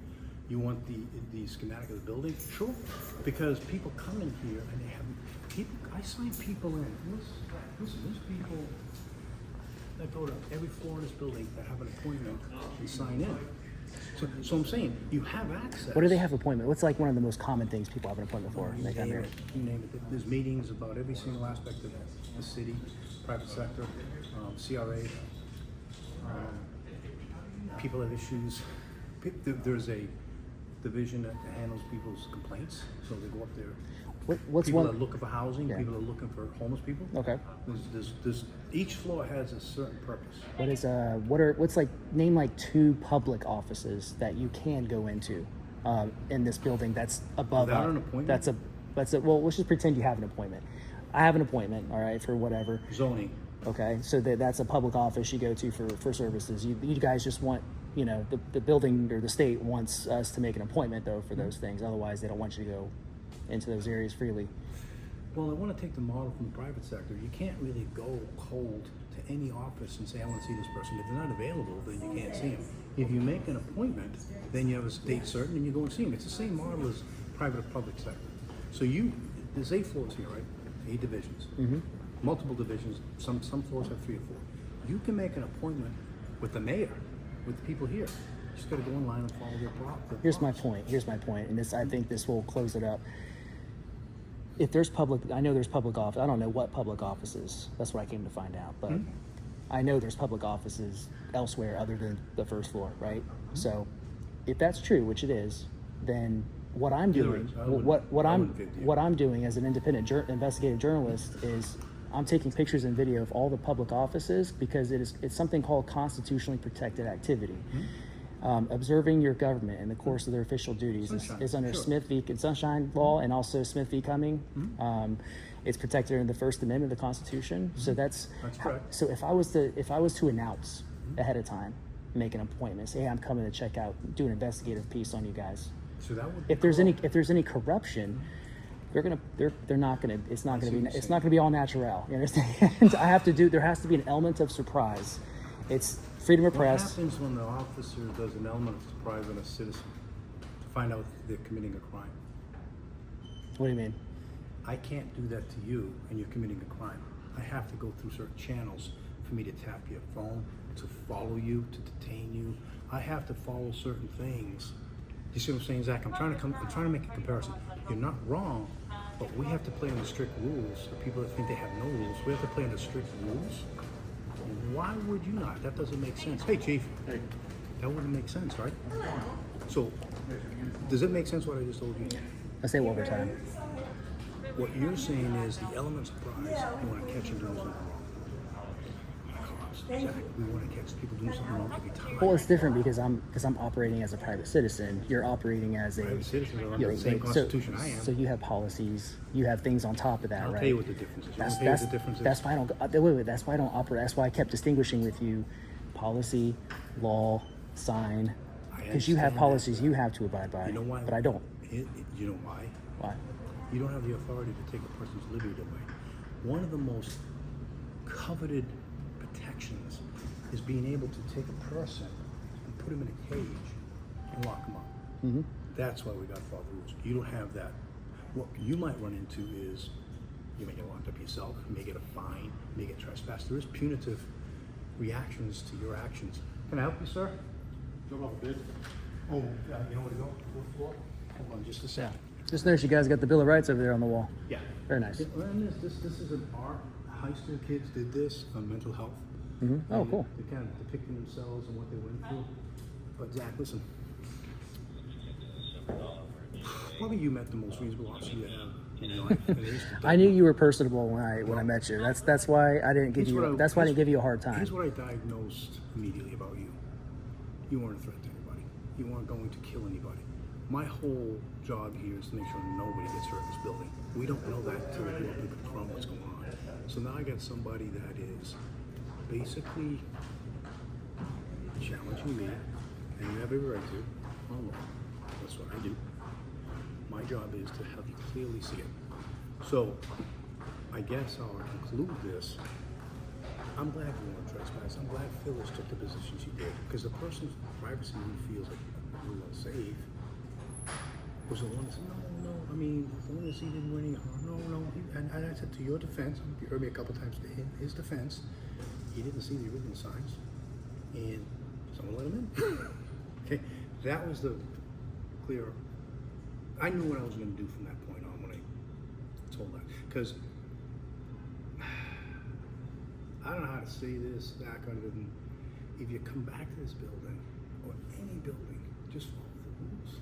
You want the schematic of the building? Sure. Because people come in here and they have people. I sign people in. Listen, there's people that go to every floor in this building that have an appointment and sign in. So I'm saying you have access. What do they have appointment? What's like one of the most common things people have an appointment for? You They come name here. it. You name it. There's meetings about every single aspect of the city, private sector, CRA. People have issues. There's a division that handles people's complaints, so they go up there. What's People one? are looking for housing. Yeah. People are looking for homeless people. Okay. Each floor has a certain purpose. What's like name like 2 public offices that you can go into in this building that's above. Without an appointment? That's a well. Let's just pretend you have an appointment. I have an appointment. All right, for whatever. Zoning. Okay, so that's a public office you go to for services. You guys just want, the building or the state wants us to make an appointment though for those things. Otherwise, they don't want you to go into those areas freely. Well, I want to take the model from the private sector. You can't really go cold to any office and say, I want to see this person. If they're not available, then you can't see them. If you make an appointment, then you have a date certain and you go and see them. It's the same model as private or public sector. So there's 8 floors here, right? 8 divisions. Mm-hmm. Multiple divisions. Some floors have 3 or 4. You can make an appointment with the mayor, with the people here. You just got to go online and follow their process. Here's my point, and I think this will close it up. If there's I know there's public office. I don't know what public offices. That's what I came to find out, but I know there's public offices elsewhere other than the first floor, right? So, if that's true, which it is, then what I'm doing, what I'm doing as an independent investigative journalist is I'm taking pictures and video of all the public offices because it's something called constitutionally protected activity. Observing your government in the course of their official duties is under Smith v. Sunshine Law and also Smith v. Cumming. It's protected under the First Amendment of the Constitution. So that's correct. So if I was to announce ahead of time, make an appointment, say, hey, I'm coming to check out, do an investigative piece on you guys. So that would if there's any corruption, they're not gonna. It's not gonna be all natural. You understand? There has to be an element of surprise. It's freedom of press. What happens when the officer does an element of surprise on a citizen to find out they're committing a crime? What do you mean? I can't do that to you and you're committing a crime. I have to go through certain channels for me to tap your phone, to follow you, to detain you. I have to follow certain things. You see what I'm saying, Zach? I'm trying to make a comparison. You're not wrong, but we have to play under strict rules. The people that think they have no rules, we have to play under strict rules. Why would you not? That doesn't make sense. Hey, Chief. Hey. That wouldn't make sense, right? So, does it make sense what I just told you? I say it one more time. What you're saying is the element of surprise, you want to catch them doing something wrong. Zach, we want to catch people doing something wrong every time. Well, it's different because I'm operating as a private citizen. You're operating as a Private citizens are under the same constitution I am. So you have policies, you have things on top of that, I'll right? tell you what the difference is. That's why I don't. That's why I don't operate. That's why I kept distinguishing with you, policy, law, sign, because you have policies you have to abide by. You know why? But I don't. You know why? Why? You don't have the authority to take a person's liberty away. One of the most coveted protections is being able to take a person and put him in a cage and lock him up. Mm-hmm. That's why we got to follow the rules. You don't have that. What you might run into is you may get locked up yourself, you may get a fine, you may get trespassed. There is punitive reactions to your actions. Can I help you, sir? Go off a bit. Oh, you know where to go? Fourth floor? Hold on just a second. Just notice you guys got the Bill of Rights over there on the wall. Yeah. Very nice. And this is an art. High school kids did this on mental health. Mm-hmm. Oh, cool. They're kind of depicting themselves and what they went through. But Zach, listen. Probably you met the most reasonable officer you have You know, and they used to I knew you were personable when I met you. That's why I didn't give Here's you. what I- That's why I didn't give you a hard time. Here's what I diagnosed immediately about you. You weren't a threat to anybody. You weren't going to kill anybody. My whole job here is to make sure nobody gets hurt in this building. We don't know that until we go up with the crumb what's going on. So now I got somebody that is basically challenging me, and you have every right to. Oh, well, that's what I do. My job is to have you clearly see it. So, I guess I'll conclude this. I'm glad you weren't trespassed. I'm glad Phyllis took the position she did, because the person's privacy who feels like a little unsafe was the one that said, no, I mean, as long as he didn't do any harm, no. And I said, to your defense, you heard me a couple times, in his defense, he didn't see the original signs, and someone let him in. Okay, that was the clear. I knew what I was going to do from that point on when I told that, because I don't know how to say this, that other than if you come back to this building or any building, just follow the rules.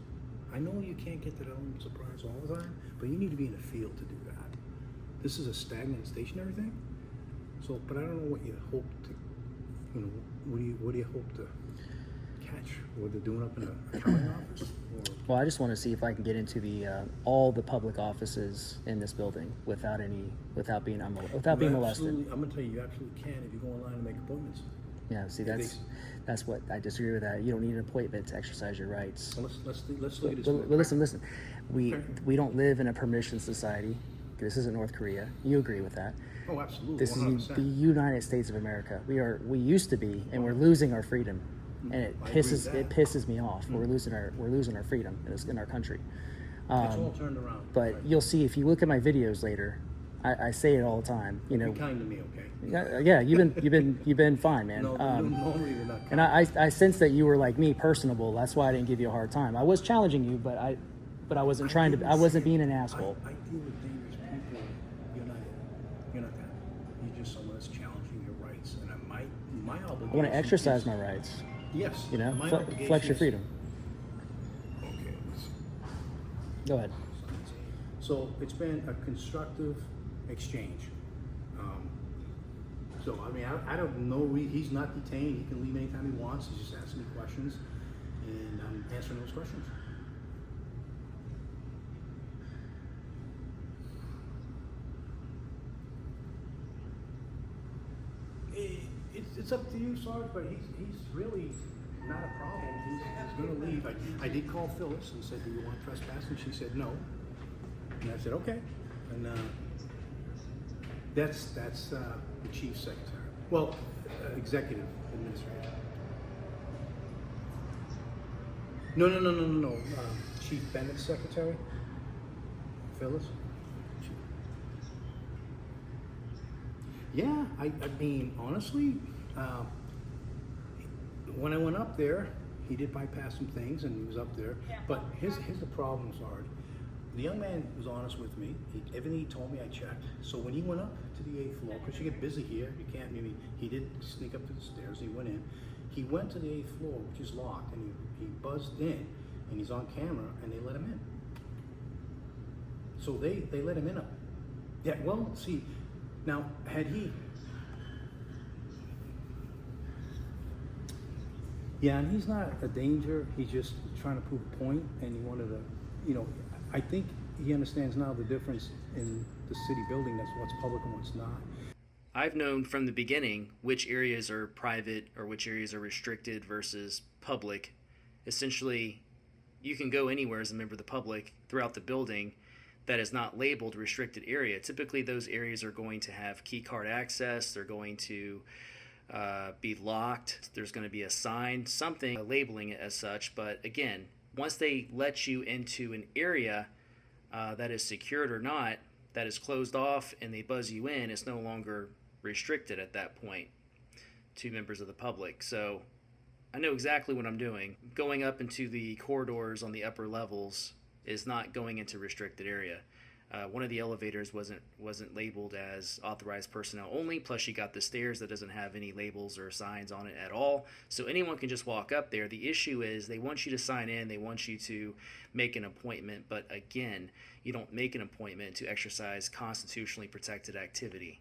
I know you can't get that element of surprise all the time, but you need to be in the field to do that. This is a stagnant stationary thing, so. But I don't know what you hope to, you know, what do you hope to catch? What they're doing up in a accounting office? Or? Well, I just want to see if I can get into the all the public offices in this building without being being molested. I'm gonna tell you, you absolutely can if you go online and make appointments. Yeah, see, that's what I disagree with that. You don't need an appointment to exercise your rights. So let's look at this. But listen. We don't live in a permission society. This isn't North Korea. You agree with that? Oh, absolutely. This 100%. is the United States of America. We used to be, and we're losing our freedom, and it I agree with pisses me off. We're losing our freedom in our country. It's all turned around. But right. you'll see if you look at my videos later. I say it all the time. You know. Be kind to me, okay? Yeah, you've been fine, man. No, normally you're not kind. And I sense that you were like me, personable. That's why I didn't give you a hard time. I was challenging you, but I wasn't trying to. I wasn't being an asshole. I deal with dangerous people. You're not that. You're just someone that's challenging your rights, and my obligation. I want to exercise is, my rights. Yes. You know, my flex your is- freedom. Okay. Go ahead. So it's been a constructive exchange. So I mean, I don't know. He's not detained. He can leave anytime he wants. He's just asking me questions, and I'm answering those questions. It's up to you, Sarge, but he's really not a problem. He's going to leave. I did call Phyllis and said, do you want trespass? And she said no. And I said, okay. And that's the chief secretary. Well, executive administrator. No. Chief Bennett's secretary. Phyllis. Yeah, I mean, honestly, when I went up there, he did bypass some things, and he was up there. But here's the problem, Sarge. The young man was honest with me. Everything he told me, I checked. So when he went up to the 8th floor, because you get busy here, you can't. I mean, he did sneak up to the stairs. He went in. He went to the 8th floor, which is locked, and he buzzed in, and he's on camera, and they let him in. So they let him in. Yeah. Well, see. Now, had he... Yeah, and he's not a danger. He's just trying to prove a point, and he wanted to, you know, I think he understands now the difference in the city building, that's what's public and what's not. I've known from the beginning which areas are private or which areas are restricted versus public. Essentially, you can go anywhere as a member of the public throughout the building that is not labeled restricted area. Typically, those areas are going to have key card access. They're going to be locked. There's going to be a sign, something labeling it as such. But again, once they let you into an area that is secured or not, that is closed off, and they buzz you in, it's no longer restricted at that point to members of the public. So I know exactly what I'm doing. Going up into the corridors on the upper levels is not going into restricted area. One of the elevators wasn't labeled as authorized personnel only. Plus, you got the stairs that doesn't have any labels or signs on it at all. So anyone can just walk up there. The issue is they want you to sign in. They want you to make an appointment. But again, you don't make an appointment to exercise constitutionally protected activity.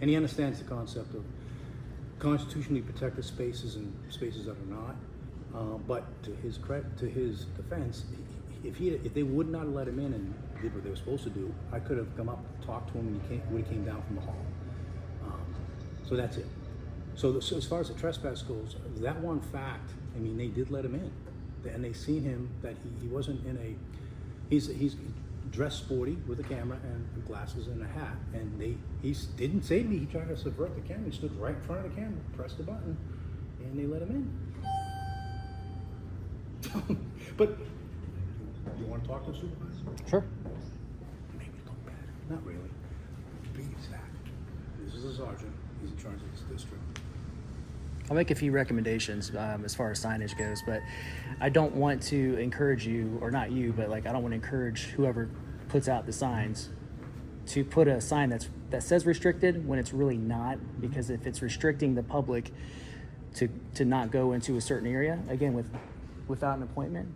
And he understands the concept of constitutionally protected spaces and spaces that are not. But to his defense, if they would not let him in and did what they were supposed to do, I could have come up, talked to him when he came down from the hall. So that's it. So as far as the trespass goes, that one fact, I mean, they did let him in, and they seen him that he wasn't in a. He's dressed sporty with a camera and glasses and a hat, and he didn't say to me he tried to subvert the camera. He stood right in front of the camera, pressed the button, and they let him in. But you want to talk to the supervisor? Sure. Maybe look bad. Not really. Be exact. This is a sergeant. He's in charge of this district. I'll make a few recommendations as far as signage goes, but I don't want to encourage you, or not you, but like I don't want to encourage whoever puts out the signs to put a sign that says restricted when it's really not, because if it's restricting the public to not go into a certain area, again without an appointment,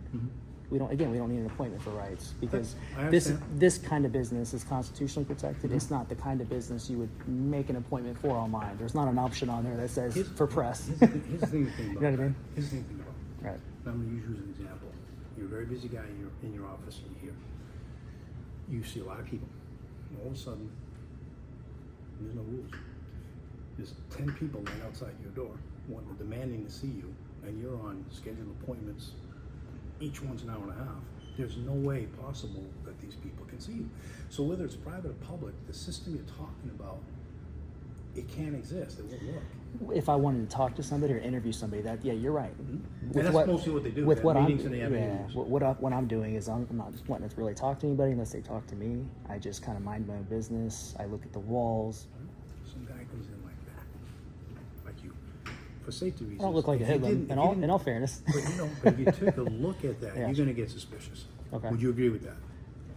we don't need an appointment for rights, because I understand. this kind of business is constitutionally protected. It's not the kind of business you would make an appointment for online. There's not an option on there that says for press. Here's the thing to think about. You know what I mean? Here's the thing to think about. Right. I'm going to use you as an example. You're a very busy guy in your office and you're here. You see a lot of people. And all of a sudden, there's no rules. There's 10 people right outside your door demanding to see you, and you're on scheduled appointments. Each one's an hour and a half. There's no way possible that these people can see you. So whether it's private or public, the system you're talking about, it can't exist. It won't work. If I wanted to talk to somebody or interview somebody, you're right. And that's mostly what they do. They have meetings and they have interviews. What I'm doing is I'm not wanting to really talk to anybody unless they talk to me. I just kind of mind my own business. I look at the walls. Some guy comes in like that, like you, for safety reasons. I don't look like a hoodlum, in all fairness. But if you took a look at that, Yeah. you're going to get suspicious. Okay. Would you agree with that?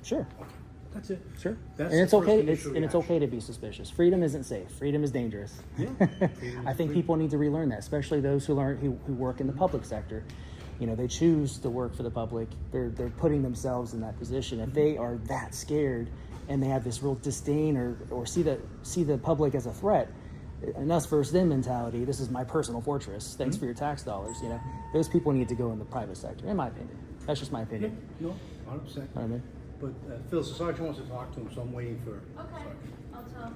Sure. Okay. That's it. Sure. That's And it's the first okay. initial It's okay to be suspicious. Freedom isn't safe. Freedom is dangerous. Yeah. I think people need to relearn that, especially those who work in the public sector. You know, they choose to work for the public. They're putting themselves in that position. If they are that scared and they have this real disdain or see the public as a threat, an us versus them mentality. This is my personal fortress. Thanks for your tax dollars. You know, those people need to go in the private sector, in my opinion. That's just my opinion. No, 100%. Know what I mean? But Phil, the sergeant wants to talk to him, so I'm waiting for. Okay, Sergeant. I'll tell.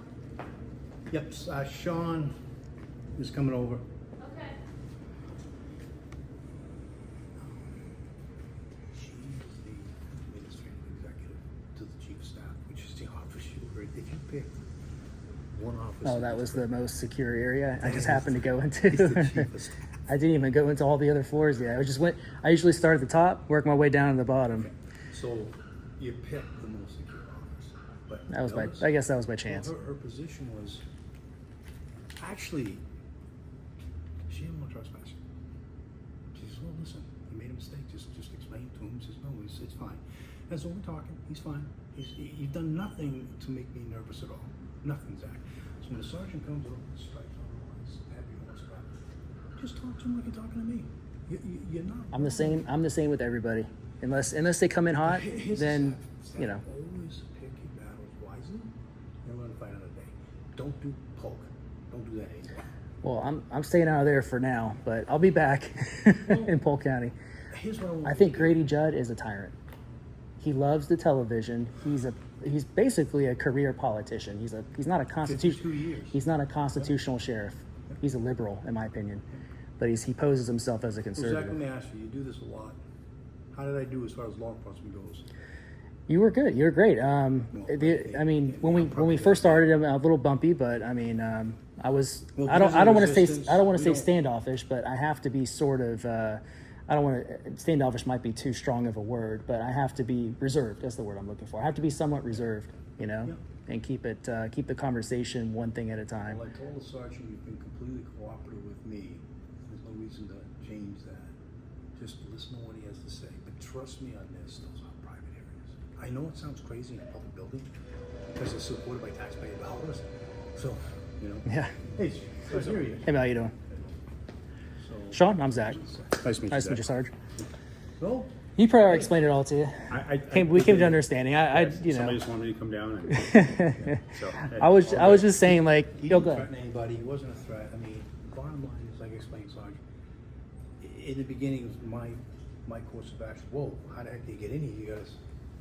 Yep, Sean is coming over. Okay. She is the administrative executive to the chief of staff, which is the office you were. If you picked one office. Oh, that was the most secure area I just happened to go into. He's the chief of staff. I didn't even go into all the other floors yet. I usually start at the top, work my way down to the bottom. Okay. So you picked the most secure office. But I guess that was by chance. Well, her position was actually she didn't want to trespass. She says, "Well, listen, he made a mistake. Just explain it to him." He says, "No, it's fine." And so we're talking. He's fine. You've done nothing to make me nervous at all. Nothing, Zach. So when the sergeant comes over, stripes on his heavy horseback, just talk to him like you're talking to me. You're not. I'm the same. I'm the same with everybody. Unless they come in hot, then you know. Always pick your battles wisely. And learn to fight another day. Don't do poke. Don't do that anymore. Well, I'm staying out of there for now, but I'll be back in Polk County. Here's what I want. I think Grady Judd is a tyrant. He loves the television. He's basically a career politician. He's not a 52 years. He's not a constitutional sheriff. He's a liberal, in my opinion. But he poses himself as a So Zach, conservative. let me ask you. You do this a lot. How did I do as far as law enforcement goes? You were good. You were great. When we first started, I'm a little bumpy, but I mean, I was. Well, I don't want to say. resistance, I don't want to say we don't- standoffish, but I have to be sort of. I don't want to. Standoffish might be too strong of a word, but I have to be reserved. That's the word I'm looking for. I have to be somewhat reserved, you know, and keep the conversation one thing at a time. Well, I told the sergeant you've been completely cooperative with me. There's no reason to change that. Just listen to what he has to say. But trust me on this, those are private areas. I know it sounds crazy in a public building because it's supported by taxpayer dollars. So, you know. Yeah. Hey, so here he is. Hey, how you doing? So, Sean, I'm Zach. nice to meet Nice to meet you, Zach. Sarge. Well, He probably already explained it all to you. We came to understanding. You know. Somebody just wanted me to come down. And, yeah, so, hey, I was all good. just saying, like, he go didn't ahead. threaten anybody. He wasn't a threat. I mean, bottom line is, like I explained, Sarge, in the beginning, it was my course of action. Whoa, how the heck did you get in here, you guys?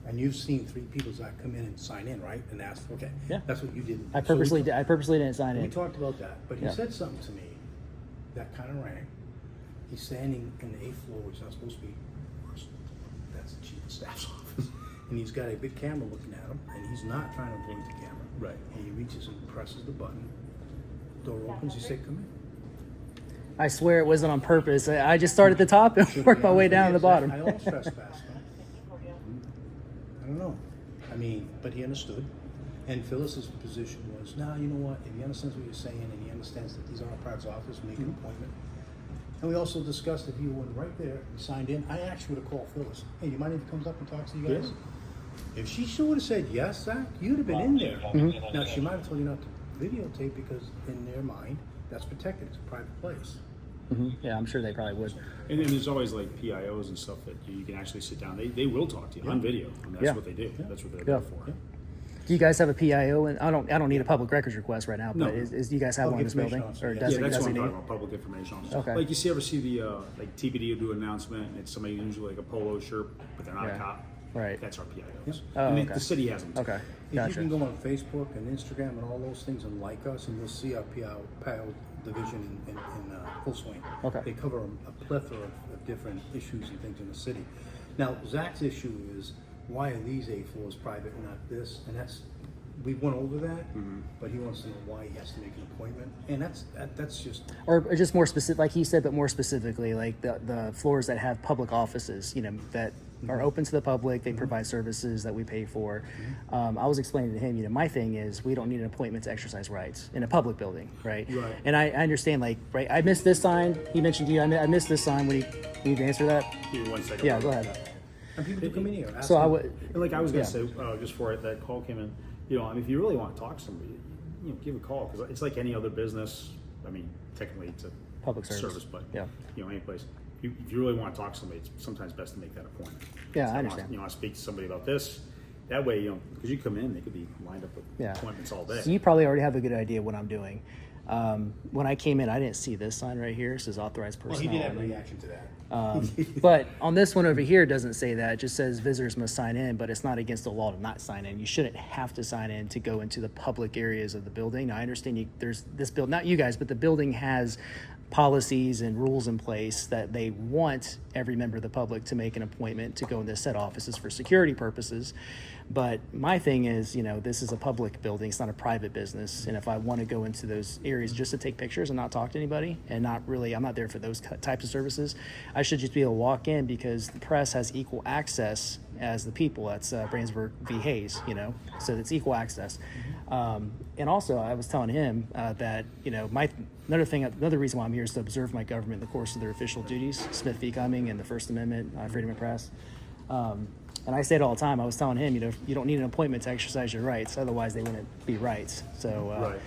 And you've seen 3 people that come in and sign in, right? And ask, okay, Yeah. that's what you did. I So we purposely talked- I purposely didn't sign We in. talked about that, but he Yeah. said something to me that kind of rang. He's standing in the 8th floor, which is not supposed to be. That's the chief of staff's office, and he's got a big camera looking at him, and he's not trying to avoid the camera. Right. And he reaches and presses the button. Door opens. He said, "Come in." I swear it wasn't on purpose. I just started at the top and worked my way down to the bottom. I almost trespassed. I don't know. I mean, but he understood. And Phyllis's position was, no, you know what? If he understands what you're saying and he understands that these are our private office, make an appointment. And we also discussed if he went right there and signed in, I actually would have called Phyllis. Hey, you mind if he comes up and talks to you guys? If she would have said yes, Zach, you'd have been in there. Now, she might have told you not to videotape because in their mind, that's protected. It's a private place. Yeah, I'm sure they probably would. And then there's always like PIOs and stuff that you can actually sit down. They will talk to you on video. I mean, that's Yeah. what they do. That's what they're Yeah. there for. Do you guys have a PIO? And I don't need a public records request right now, but No. is do you guys have one in this Public building? information Or officer, does Yeah, it that's what I'm designate? talking about, public information officer. Okay. Like you ever see the like TPD will do an announcement and it's somebody usually like a polo shirt, but they're not Yeah. a cop. Right. That's our PIOs. Oh, I mean, okay. the city has them. too. Okay. If you Gotcha. can go on Facebook and Instagram and all those things and like us, and you'll see our PIO division in full swing. Okay. They cover a plethora of different issues and things in the city. Now, Zach's issue is, why are these 8 floors private and not this? And that's, we went over that, but he wants to know why he has to make an appointment. And that's just, Or just more specific, like he said, but more specifically, like the floors that have public offices, you know, that are open to the public, they provide services that we pay for. I was explaining to him, you know, my thing is we don't need an appointment to exercise rights in a public building, right? Right. And I understand, like, right, I missed this sign. He mentioned to you, I missed this sign. When you need to answer that? Give me 1 second. Yeah, go ahead. and people do come in here. ask So I them- would, And like I was gonna Yeah. say, just before that call came in, you know, I mean, if you really want to talk to somebody, you know, give a call because it's like any other business. I mean, technically it's a Public service. but Yeah. you know, any place. If you really want to talk to somebody, it's sometimes best to make that appointment. Yeah, So I understand. You know, I speak to somebody about this. That way, you know, because you come in, they could be lined up with Yeah. appointments all day. So you probably already have a good idea what I'm doing. When I came in, I didn't see this sign right here. It says authorized Well, personnel. he did have a only. reaction to that. But on this one over here, it doesn't say that. It just says visitors must sign in, but it's not against the law to not sign in. You shouldn't have to sign in to go into the public areas of the building. Now, I understand there's this build, not you guys, but the building has policies and rules in place that they want every member of the public to make an appointment to go into set offices for security purposes. But my thing is, you know, this is a public building, it's not a private business. And if I want to go into those areas just to take pictures and not talk to anybody and not really, I'm not there for those types of services, I should just be able to walk in because the press has equal access as the people. That's Brandsburg v. Hayes, you know, so it's equal access. And also, I was telling him that, you know, another reason why I'm here is to observe my government in the course of their official duties, Smith v. Cumming and the First Amendment, freedom of press. And I say it all the time. I was telling him, you know, you don't need an appointment to exercise your rights. Otherwise, they wouldn't be rights. So Right.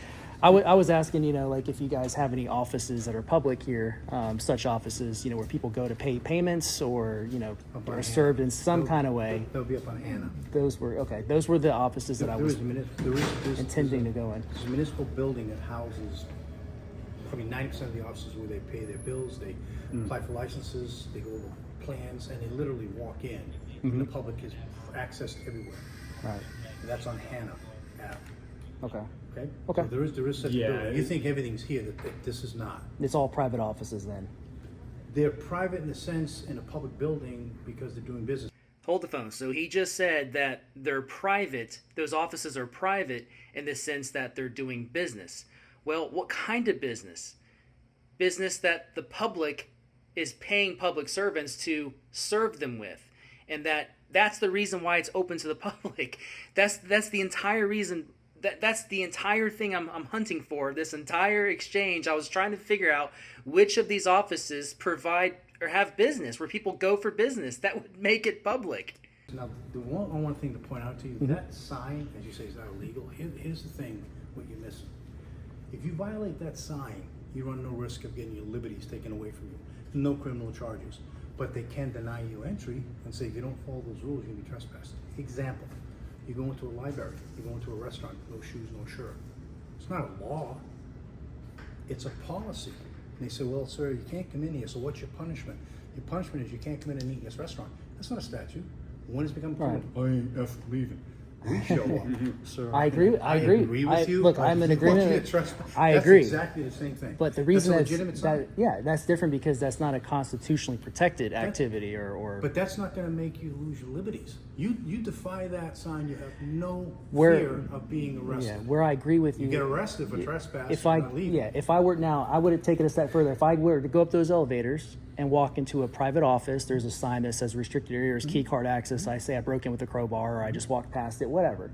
I was asking, you know, like if you guys have any offices that are public here, such offices, you know, where people go to pay payments or, you know, Up on are Hannah. served in some kind of way. They'll be up on Hannah. Those were the offices that I There was is a there's intending to go in. There's a municipal building that houses, I mean, 90% of the offices where they pay their bills, they apply for licenses, they go over plans, and they literally walk in. And the public is accessed everywhere. Right. And that's on Hannah Ave. Okay. Okay? Okay. So there is such a Yeah, building. You it- think everything's here, that this is not. It's all private offices then. They're private in a sense in a public building because they're doing business. Hold the phone. So he just said that they're private. Those offices are private in the sense that they're doing business. Well, what kind of business? Business that the public is paying public servants to serve them with. And that's the reason why it's open to the public. That's the entire reason. That's the entire thing I'm hunting for. This entire exchange, I was trying to figure out which of these offices provide or have business where people go for business that would make it public. Now, the one thing to point out to you, that sign, as you say, is not illegal. Here's the thing, what you're missing. If you violate that sign, you run no risk of getting your liberties taken away from you. No criminal charges. But they can deny you entry and say, if you don't follow those rules, you'll be trespassed. Example, you go into a library, you go into a restaurant, no shoes, no shirt. It's not a law, it's a policy. And they say, well, sir, you can't come in here, so what's your punishment? Your punishment is you can't come in and eat in this restaurant. That's not a statute. When it's become criminal, I ain't F leaving. We show up, sir. I agree. I agree. with you. Look, I'm in agreement. I That's agree. exactly the same thing. But the reason that's a legitimate sign. that's different because that's not a constitutionally protected activity or. But that's not going to make you lose your liberties. You defy that sign, you have no Where- fear of being arrested. Yeah, where I agree with you. You get arrested for trespass. If and I not leaving. if I were now, I would have taken a step further. If I were to go up those elevators and walk into a private office, there's a sign that says restricted areas, key card access. I say I broke in with a crowbar or I just walked past it, whatever.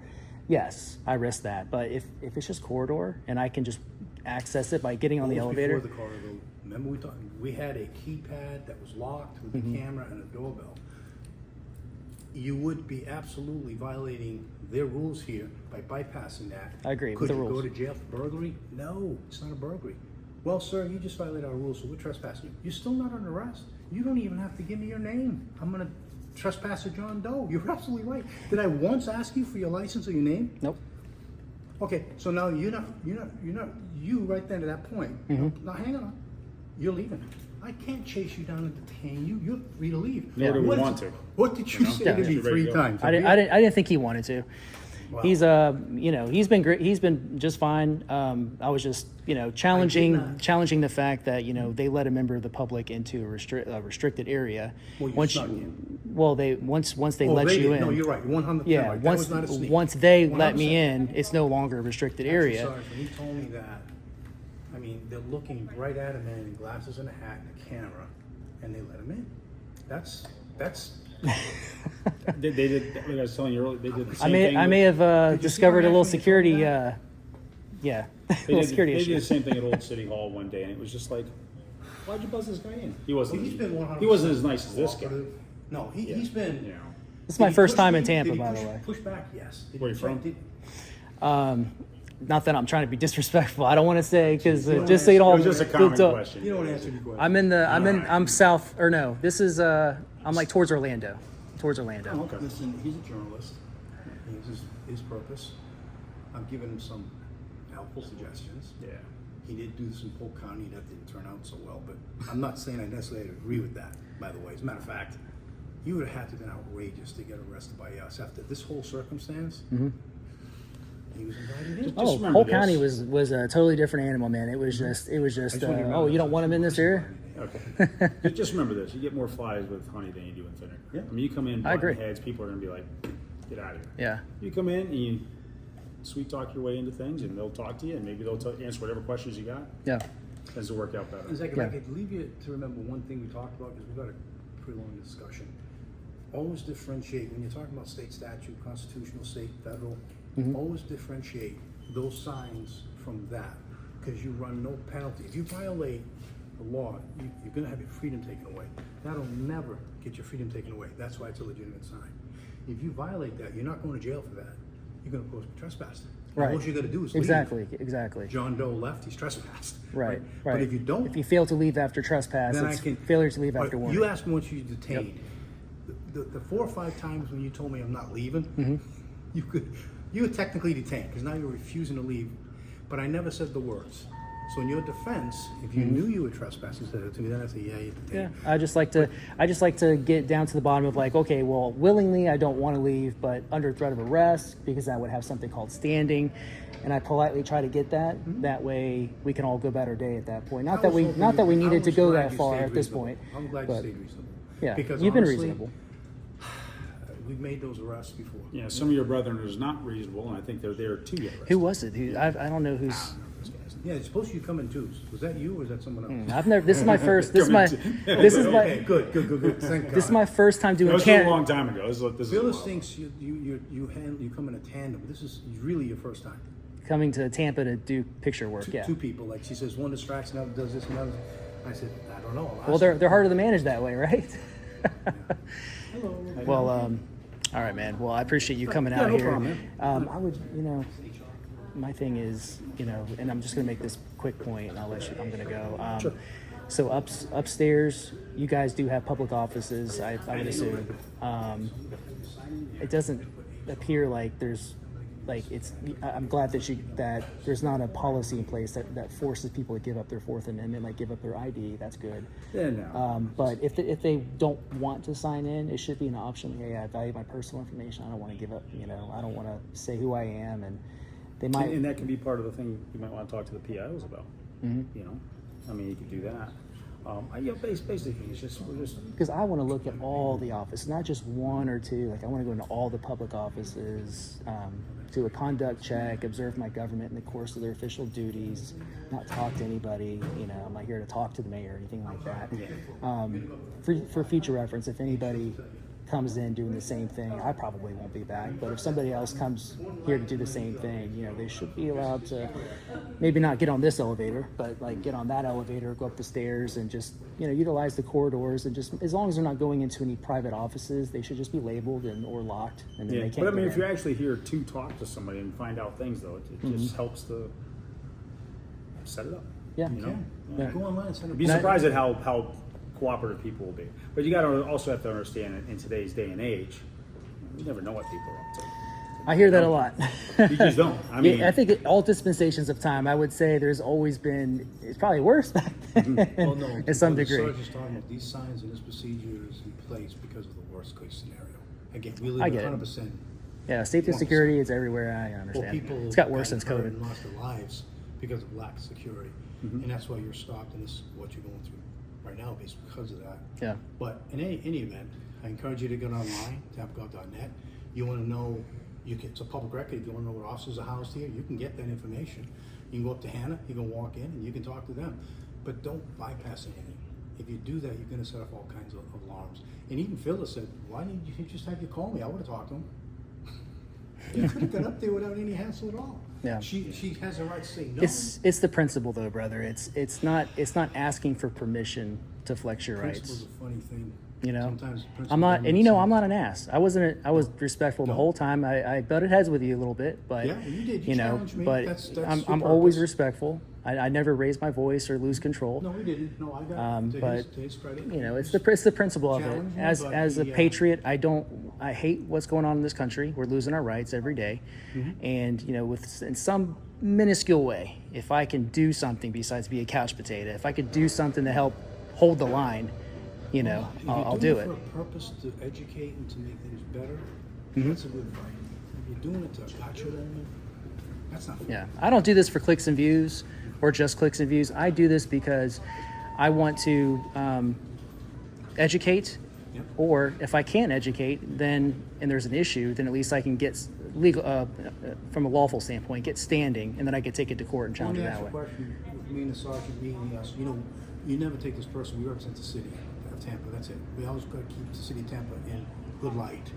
Yes, I risk that. But if it's just corridor and I can just access it by getting on the What was elevator. Before the corridor, remember we had a keypad that was locked with a camera and a doorbell. You would be absolutely violating their rules here by bypassing that. I agree Could with the you rules. go to jail for burglary? No, it's not a burglary. Well, sir, you just violated our rules, so we're trespassing you. You're still not under arrest. You don't even have to give me your name. I'm gonna trespass a John Doe. You're absolutely right. Did I once ask you for your license or your name? Nope. Okay, so now you right then at that point. Now hang on, you're leaving. I can't chase you down and detain you. You're free to leave. Nor do we What- want to. What did you say Yeah. to me You're ready to 3 go. times? I didn't think he wanted to. Wow. He's he's been great. He's been just fine. I was just challenging the fact that they let a member of the public into a restricted area. Well, you once snuck in. once they Oh, let they you did. in. No, you're right. 100%. Yeah, right. That once was not a sneak. once they let 100%. me in, it's no longer a restricted Actually, area. Sorry, when he told me that, I mean, they're looking right at a man in glasses and a hat and a camera, and they let him in. That's. They did. Like I was telling you earlier, they did the I same thing. may have Did you see discovered a our little reaction when you security. told me Yeah, They little did, security they issue. did the same thing at Old City Hall one day, and it was just like, why'd you buzz this guy in? He wasn't. He's been 100% He wasn't as nice as this guy. cooperative. No, he's been. You know. This is my Did he first push time me? in Tampa, Did he by push- the way. Push back, yes. Did Where he you from? did- Not that I'm trying to be disrespectful. I don't want to say because don't just so you It don't. was just a common question. You don't answer the question. I'm south or no. This is I'm like towards Orlando. Towards Orlando. Oh, okay. Listen, he's a journalist. He's his purpose. I'm giving him some helpful suggestions. Yeah. He did do this in Polk County. That didn't turn out so well, but I'm not saying I necessarily agree with that, by the way. As a matter of fact, he would have had to have been outrageous to get arrested by us after this whole circumstance. He was invited in. Just Oh, remember Polk this. County was a totally different animal, man. It was just I just want you to remember oh, you this. don't want him in this area? Okay. Just remember this: you get more flies with honey than you do with vinegar. Yeah. I mean, you come in, I agree. butting heads, people are going to be like, "Get out of here." Yeah. You come in and you sweet talk your way into things, and they'll talk to you, and maybe they'll answer whatever questions you got. Yeah. Tends to work out better. Zach, if Yeah. I could leave you to remember one thing we talked about, because we've got a pretty long discussion. Always differentiate, when you're talking about state statute, constitutional, state, federal, always differentiate those signs from that, because you run no penalty. If you violate the law, you're gonna have your freedom taken away. That'll never get your freedom taken away. That's why it's a legitimate sign. If you violate that, you're not going to jail for that. You're gonna cause trespass. Right. All you gotta do is leave. Exactly. John Doe left, he's trespassed. Right. But if you don't, If you fail to leave after trespass, then it's I can failure to leave But after warning. You asked me once you detained. The 4 or 5 times when you told me I'm not leaving, you were technically detained because now you're refusing to leave. But I never said the words. So in your defense, if you knew you were trespassing, said it to me, then I say, yeah, you're Yeah, detained. I just like to get down to the bottom of like, okay, well, willingly I don't want to leave, but under threat of arrest because I would have something called standing, and I politely try to get that. That way we can all go about our day at that point. Not that we needed to go that far at this point. I'm glad but, you stayed reasonable. Yeah, because you've been honestly, reasonable. We've made those arrests before. Yeah, some of your brethren is not reasonable, and I think they're there to get arrested. Who was it? I don't know who's. Yeah, it's supposed to come in twos. Was that you or was that someone else? I've never. This is my first. This is my. This is Okay, my. good. Thank God. This is my first time That doing was a long time ago. This is Phyllis thinks you come in a tandem. This is really your first time. coming to Tampa to do picture work. Yeah. Two people, like she says, one distracts, another does this, another. I said, I don't know. Well, they're harder to manage that way, right? Hello. Well, All right, man. Well, I appreciate you coming Yeah, out no here. problem, I would, my thing is, and I'm just going to make this quick point, and I'm going to go. Sure. So upstairs, you guys do have public offices, I would assume. It doesn't appear like there's, I'm glad that there's not a policy in place that forces people to give up their Fourth Amendment, like give up their ID. That's good. Yeah, no. But if they don't want to sign in, it should be an option. Hey, I value my personal information. I don't want to give up, I don't want to say who I am. And they might. And that can be part of the thing you might want to talk to the PIOs about. Mm-hmm. I mean, you could do that. Basically, it's just Because I want to look at all the offices, not just one or two. Like I want to go into all the public offices, do a conduct check, observe my government in the course of their official duties, not talk to anybody. I'm not here to talk to the mayor or anything like that. For future reference, if anybody comes in doing the same thing, I probably won't be back. But if somebody else comes here to do the same thing, they should be allowed to maybe not get on this elevator, but like get on that elevator, go up the stairs, and just utilize the corridors. And just as long as they're not going into any private offices, they should just be labeled or locked, and then they can't. But I mean, go if in. you're actually here to talk to somebody and find out things, though, it just helps to set it up. Yeah. Yeah. Go online and send You'd be surprised at how cooperative people will be. But you got to also have to understand in today's day and age, you never know what people are up to. I hear that a lot. You just don't. I mean, I think all dispensations of time, I would say there's always been, it's probably worse back then Well, no, in some what the degree. Sergeant's talking about, these signs and this procedure is in place because of the worst case scenario. Again, we I live get it. 100%. Yeah, safety and security, it's everywhere. I Well, understand. people It's got worse got since hurt COVID. and lost their lives because of lack of security, and that's why you're stopped, and this is what you're going through right now, based because of that. Yeah. But in any event, I encourage you to get online, tampagov.net. You want to know, it's a public record. If you want to know what officers are housed here, you can get that information. You can go up to Hannah, you can walk in, and you can talk to them. But don't bypass anything. If you do that, you're going to set off all kinds of alarms. And even Phyllis said, why didn't you just have you call me? I would have talked to him. You could have got up there without any hassle at all. Yeah. She has a right to say no. It's the principle though, brother. It's not asking for permission to flex your Principle's rights. a funny thing. I'm Sometimes not, principle and doesn't I'm make not sense. an ass. I was respectful the whole time. I butted heads with you a little bit, but Yeah, you did. You challenged me. but That's I'm your always purpose. respectful. I never raise my voice or lose control. No, we didn't. No, I got it. But To his credit. it's the principle of it. Challenge me, As a but patriot, I hate what's going on in this country. We're losing our rights every day, and in some minuscule way, if I can do something besides be a couch potato, if I could do something to help hold the line, If I'll you're do doing it. for a purpose to educate and to make things better, that's a good fight. If you're doing it to gotcha them, that's not. Yeah, I don't do this for clicks and views or just clicks and views. I do this because I want to educate, Yep. or if I can't educate, then and there's an issue, then at least I can get legal from a lawful standpoint, get standing, and then I can take it to court and Let challenge me it ask that you a way. question. With me and the sergeant meeting us, you never take this person. We represent the city of Tampa. That's it. We always got to keep the city of Tampa in good light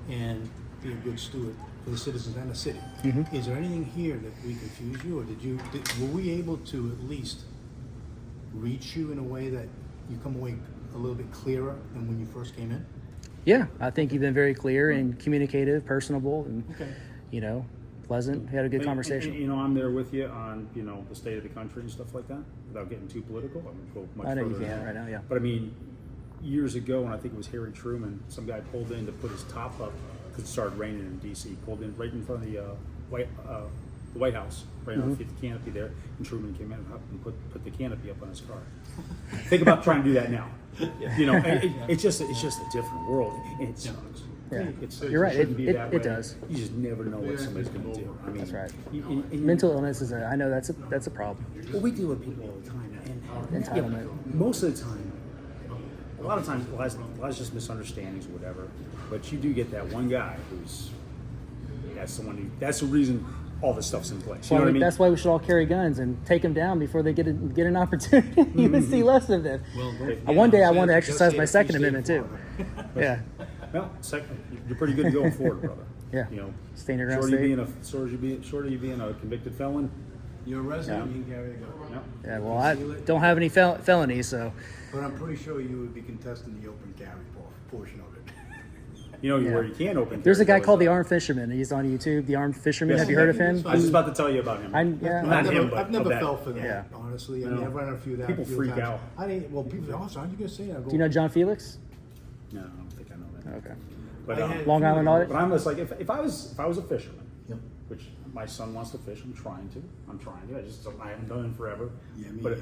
and be a good steward for the citizens and the city. Is there anything here that we confused you, or were we able to at least reach you in a way that you come away a little bit clearer than when you first came in? Yeah, I think you've been very clear and communicative, personable, and Okay. pleasant. We had a good conversation. And, I'm there with you on the state of the country and stuff like that, without getting too political. I'm gonna go much I know you further can than right now, yeah. But I mean, years ago, when I think it was Harry Truman, some guy pulled in to put his top up because it started raining in D.C. Pulled in right in front of the White House, right on the canopy there, and Truman came in and put the canopy up on his car. Think about trying to do that now. It's just a different world. It sucks. Yeah. You're right. shouldn't be It that way. does. You just never know what somebody's going to do. I mean, That's right. and Mental illness is I know that's a problem. well, we deal with people all the time, and Entitlement. most of the time, a lot of times, a lot is just misunderstandings or whatever. But you do get that one guy that's the reason all this stuff's in place. You know what I mean? That's why we should all carry guns and take them down before they get an opportunity. You would see less of them. One day I want to exercise my Second Amendment too. Yeah. Well, you're pretty good going forward, brother. Yeah. Staying your ground Short of you being a convicted felon. You're a resident, you can carry a gun. No. Yeah. Well, I don't have any felonies, so But I'm pretty sure you would be contesting the open carry portion of it. You know where you can open. There's a guy 30 called the goes up. Armed Fisherman. He's on YouTube. The Armed Fisherman. Yes. Have you heard of him? I was just about to tell you about him. Yeah. Not him, but I've never of that. fell for that, Yeah. honestly. I No. mean, I've run a few of that. People a few freak times. out. I didn't. Well, people say, "Oh, so how you gonna say that?" I go, Do you know John Felix? No, I don't think I know that. Okay. But, I had- Long Island Audit. but I'm just like, if I was a fisherman, Yep. which my son wants to fish, I'm trying to. I haven't done it in forever. Yeah, me but either.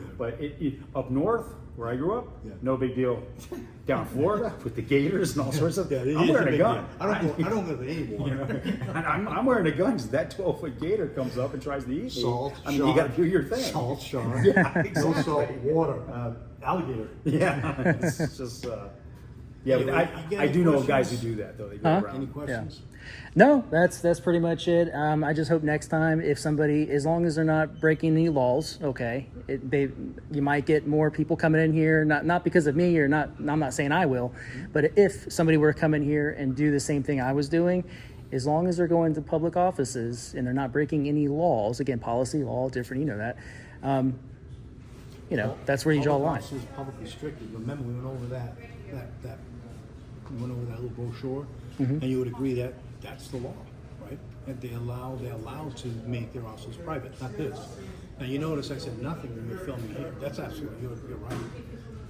but up north where I grew up, Yeah. no big deal. Down in Florida with the gators and all sorts of. Yeah, it I'm is wearing a big gun. deal. I don't go to any You water. know, I'm wearing a gun because that 12-foot gator comes up and tries to eat me. Salt, I mean, shark, you got to do your thing. Salt, shark, Yeah, no exactly. salt, water, alligator. Yeah, it's just. Yeah, but Anyway, you get I do any know guys who questions? do that though. They go Huh? around. Any questions? No, that's pretty much it. I just hope next time, if somebody, as long as they're not breaking any laws, okay, you might get more people coming in here. Not because of me, or not. I'm not saying I will, but if somebody were to come in here and do the same thing I was doing, as long as they're going to public offices and they're not breaking any laws, again, policy, law, different, you know that. That's where you draw the line. Public offices, public restricted. Remember, we went over that. We went over that little brochure, and you would agree that that's the law, right? That they're allowed to make their offices private, not this. Now you notice I said nothing when you're filming here. That's absolutely you're right.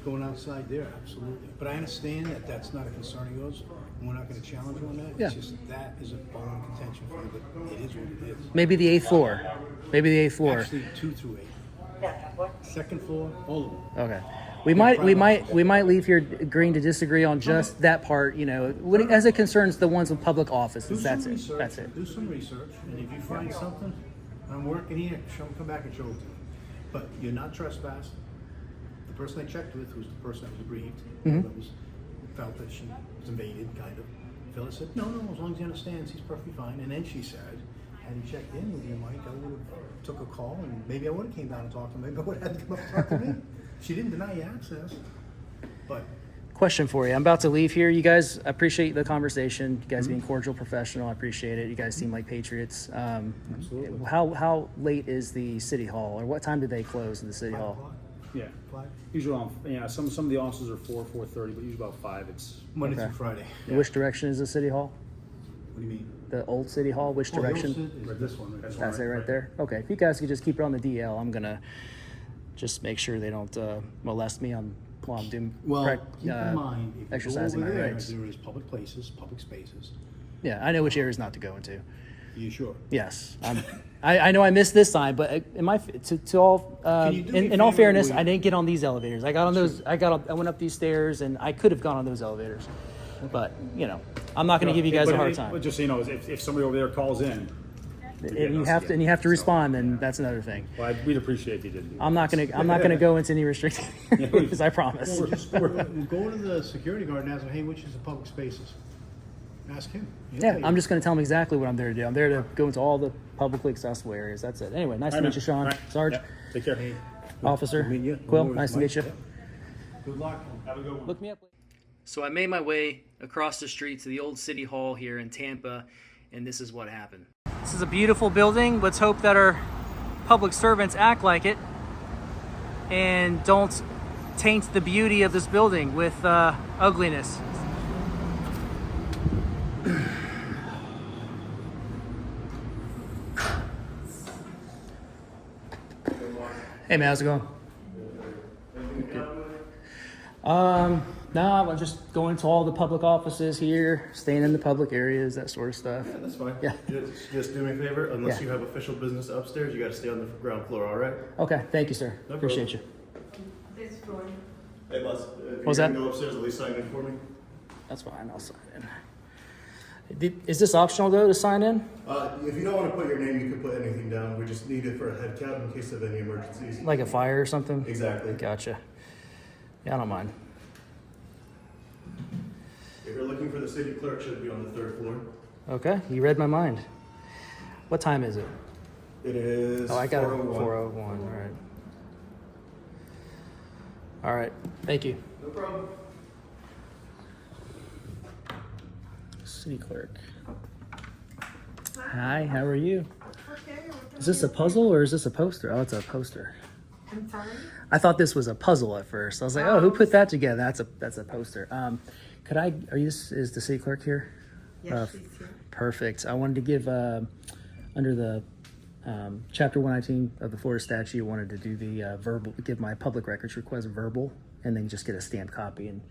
Going outside there, absolutely. But I understand that that's not a concern of yours, and we're not going to challenge you on that. Yeah. It's just that is a bone of contention for you, but it is what it is. Maybe the eighth floor. Actually, 2 through 8. Second floor, all of them. Okay. We might leave here agreeing to disagree on just that part, as it concerns the ones with public offices. That's it. Research, That's it. Do some research, and if you find something, I'm working here, come back and show it to me. But you're not trespassed. The person I checked with was the person that was aggrieved, that felt that she was invaded, kind of. Phyllis said, no, as long as he understands, he's perfectly fine. And then she said, had he checked in with you, Mike, I would have took a call, and maybe I would have came down and talked to him. Maybe I would have had to come up and talk to me. She didn't deny you access, but Question for you. I'm about to leave here. You guys, I appreciate the conversation. You guys being cordial, professional. I appreciate it. You guys seem like patriots. Absolutely. How late is the city hall, or what time do they close the city 5 hall? o'clock, Yeah. 5, Usually some of the offices are 4:30, but usually about 5. It's Monday Okay. through Friday. Which direction is the city hall? What do you mean? The old city hall? Which Oh, the old direction? city is this one. Right? That's it right there. Okay. If you guys could just keep it on the DL, I'm gonna just make sure they don't molest me while I'm doing Well, keep in mind, if you exercising go over my there, rights. there is public places, public spaces. Yeah, I know which areas not to go into. Are you sure? Yes, I know I missed this sign, but in all Can you do me a in all favor fairness, where I you- didn't get on these elevators. I got on those. I went up these stairs, and I could have gone on those elevators, but I'm not going to give you guys a hard time. But just so you know, if somebody over there calls in, And you have to respond, then that's another thing. well, we'd appreciate if you didn't. I'm not gonna go into any restricted areas. I promise. Or just go to the security guard and ask him, hey, which is the public spaces? Ask him. He'll Yeah, tell you. I'm just gonna tell them exactly what I'm there to do. I'm there to go into all the publicly accessible areas. That's it. Anyway, nice to meet you, Sean. All right. Sarge, Yeah. Take care. Officer, Good to meet you. Quill, No worries, nice to Mike. meet you. Good luck. Have a good one. Look me up. So I made my way across the street to the old city hall here in Tampa, and this is what happened. This is a beautiful building. Let's hope that our public servants act like it and don't taint the beauty of this building with ugliness. Hey man, how's it going? No, I'm just going to all the public offices here, staying in the public areas, that sort of stuff. That's fine. Yeah. Just do me a favor. Unless Yeah. you have official business upstairs, you got to stay on the ground floor. All right. Okay, thank you, sir. No Appreciate you. Hey, boss. If was you're that? gonna go upstairs, at least sign in for me. That's fine. I'll sign in. Is this optional though to sign in? If you don't want to put your name, you can put anything down. We just need it for a head count in case of any emergencies. Like a fire or something? Exactly. Gotcha. Yeah, I don't mind. If you're looking for the city clerk, should be on the 3rd floor. Okay, you read my mind. What time is it? It is. Oh, I got it. 4:01. 4:01. All right. All right. Thank you. No problem. City clerk. Hi, how are you? Okay, Is this a puzzle or is this a poster? Oh, it's a poster. I'm sorry? I thought this was a puzzle at first. I was like, oh, who put that together? That's a poster. Is the city clerk here? Yes, she's here. Perfect. I wanted to give, under the Chapter 119 of the Florida statute, wanted to do the give my public records request verbal, and then just get a stamped copy, and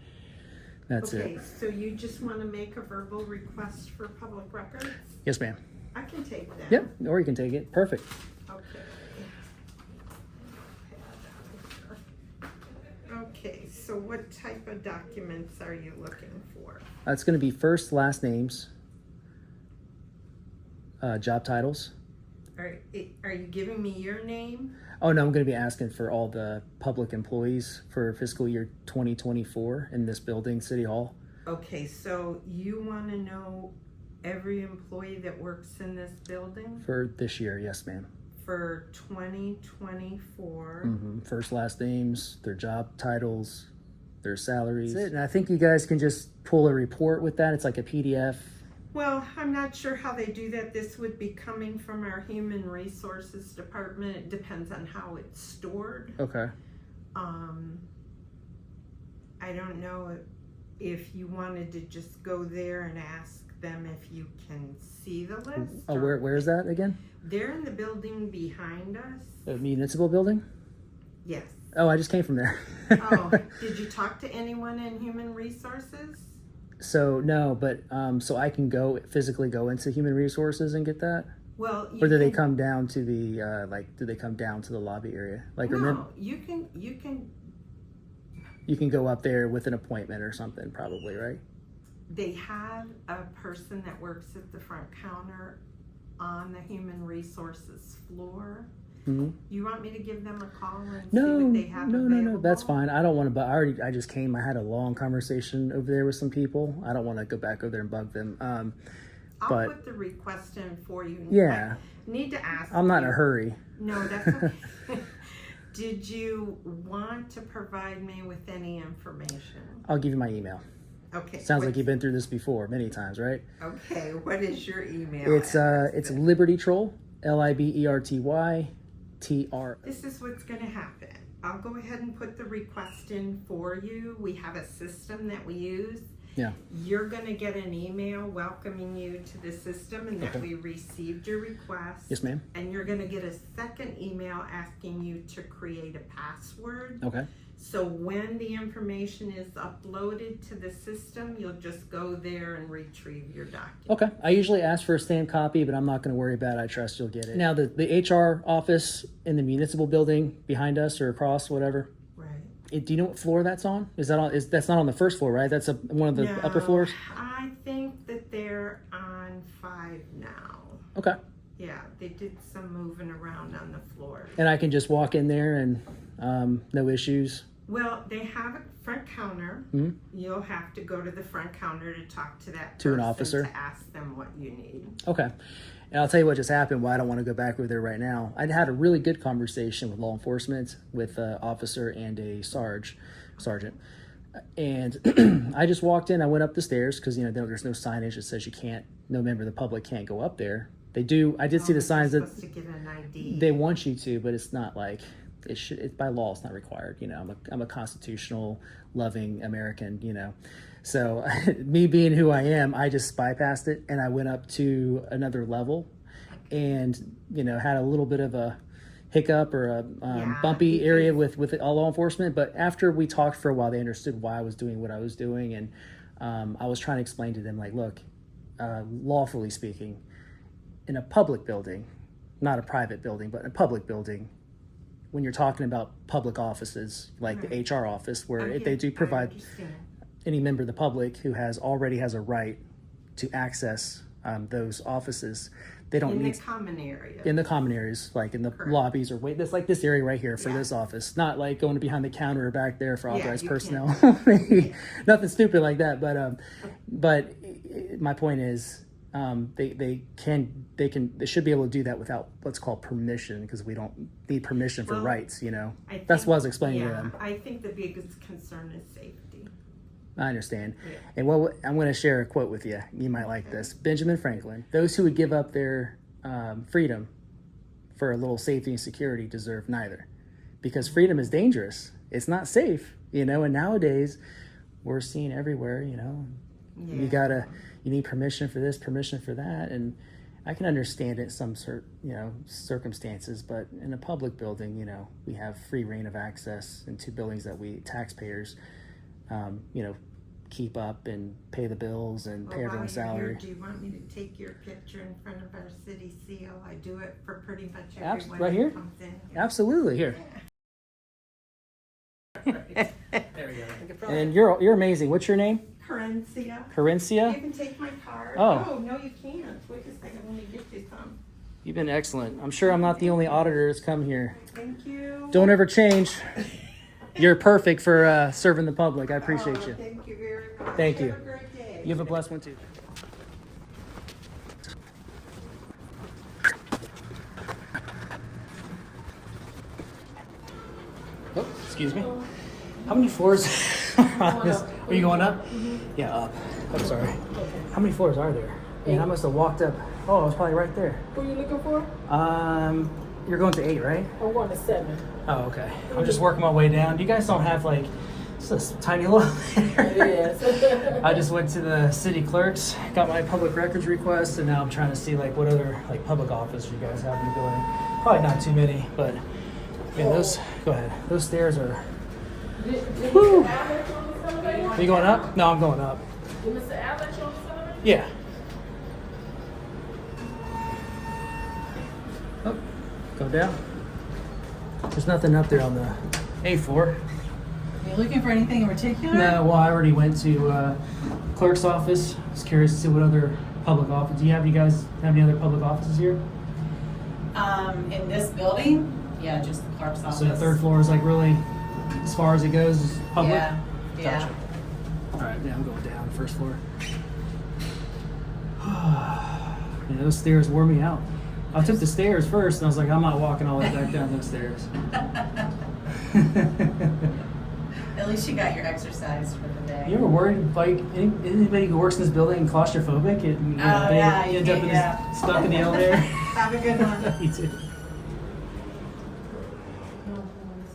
that's it. Okay, so you just want to make a verbal request for public records? Yes, ma'am. I can take that. Yep, or you can take it. Perfect. Okay. Okay, so what type of documents are you looking for? It's going to be first, last names, job titles. Are you giving me your name? Oh, no, I'm going to be asking for all the public employees for fiscal year 2024 in this building, City Hall. Okay, so you want to know every employee that works in this building For this year, yes, ma'am. for 2024? First, last names, their job titles, their salaries. That's it. And I think you guys can just pull a report with that. It's like a PDF. Well, I'm not sure how they do that. This would be coming from our Human Resources Department. It depends on how it's stored. Okay. I don't know if you wanted to just go there and ask them if you can see the list. Oh, or- where is that again? They're in the building behind us. The municipal building? Yes. Oh, I just came from there. Oh, did you talk to anyone in Human Resources? So no, but so I can physically go into human resources and get that, Well, or do they come down to the do they come down to the lobby area? Like, remember, No, you can. you can go up there with an appointment or something, probably, right? They have a person that works at the front counter on the Human Resources floor. Mm-hmm. You want me to give them a call and No, see what they have no, available? that's fine. I don't want to. But I just came. I had a long conversation over there with some people. I don't want to go back over there and bug them. I'll but- put the request in for you. Yeah. I need to ask. I'm not in you- a hurry. No, that's okay. Did you want to provide me with any information? I'll give you my email. Okay. Sounds like what's- you've been through this before many times, right? Okay, what is your email? It's address? Liberty Troll, LIBERTY TR. This is what's going to happen. I'll go ahead and put the request in for you. We have a system that we use. Yeah. You're going to get an email welcoming you to the system and that we received your request. Yes, ma'am. And you're going to get a second email asking you to create a password. Okay. So when the information is uploaded to the system, you'll just go there and retrieve your document. Okay. I usually ask for a stamped copy, but I'm not going to worry about it. I trust you'll get it. Now, the HR office in the municipal building behind us or across, whatever. Right. Do you know what floor that's on? Is that on? That's not on the first floor, right? That's one of the upper floors. I think that they're on 5 now. Okay. Yeah, they did some moving around on the floor. And I can just walk in there and no issues. Well, they have a front counter. Mm-hmm. You'll have to go to the front counter to talk to that To an person officer? to ask them what you need. Okay. And I'll tell you what just happened, why I don't want to go back over there right now. I'd had a really good conversation with law enforcement, with an officer and a sergeant. And I just walked in, I went up the stairs because, there's no signage that says no member of the public can't go up there. They do, I did see the signs You're that supposed to get an ID. they want you to, but it's not like, by law, it's not required. I'm a constitutional, loving American, So me being who I am, I just bypassed it and I went up to another level and, had a little bit of a hiccup or a bumpy area with law enforcement. But after we talked for a while, they understood why I was doing what I was doing. And I was trying to explain to them, like, look, lawfully speaking, in a public building, not a private building, but a public building, when you're talking about public offices like the HR office, where they do provide any member of the public who already has a right to access those offices, they don't need the common area. in the common areas, like in the lobbies or this area right here for this office, not like going behind the counter or back there for authorized you personnel. Nothing stupid like that. But my point is, they should be able to do that without what's called permission, because we don't need permission for rights. That's what I was explaining to them. I think the biggest concern is safety. I understand. Yeah. And I'm going to share a quote with you. You might like this. Benjamin Franklin: "Those who would give up their freedom for a little safety and security deserve neither, because freedom is dangerous. It's not safe, and nowadays we're seeing everywhere, you need permission for this, permission for that. And I can understand it some circumstances, but in a public building, we have free reign of access into buildings that we taxpayers, keep up and pay the bills and pay everyone's salary. Do you want me to take your picture in front of our city seal? I do it for pretty much everyone Right who here? comes in. Absolutely, here. There we go. And you're amazing. What's your name? Corencia. Corencia? You can take my card. Oh. No, you can't. Wait a second. Let me get you some. You've been excellent. I'm sure I'm not the only auditor that's come here. Thank you. Don't ever change. You're perfect for serving the public. I appreciate you. Thank you very much. Thank you. Have a great day. You have a blessed one too. Oh, excuse me. How many floors are on this? Are you going up? Yeah, up. I'm sorry. How many floors are there? Man, I must have walked up. Oh, I was probably right there. Who are you looking for? You're going to 8, right? I'm going to 7. Oh, okay. I'm just working my way down. You guys don't have it's this tiny little It is. I just went to the city clerks, got my public records request, and now I'm trying to see what other public office you guys have in the building. Probably not too many, but man, go ahead. Those stairs are. Woo. Are you going up? No, I'm going up. Did Mr. Al let you on the elevator? Yeah. Oh, go down. There's nothing up there on the A floor. Are you looking for anything in particular? No, well, I already went to clerk's office. I was curious to see what other public office. Do you guys have any other public offices here? In this building? Yeah, just the clerk's office. So the third floor is really, as far as it goes, is public? Yeah, yeah. Gotcha. All right, now I'm going down, first floor. Man, those stairs wore me out. I took the stairs first, and I was like, I'm not walking all the way back down those stairs. At least you got your exercise for the day. You ever worried, anybody who works in this building claustrophobic? They end up stuck in the elevator? Have a good one. You too.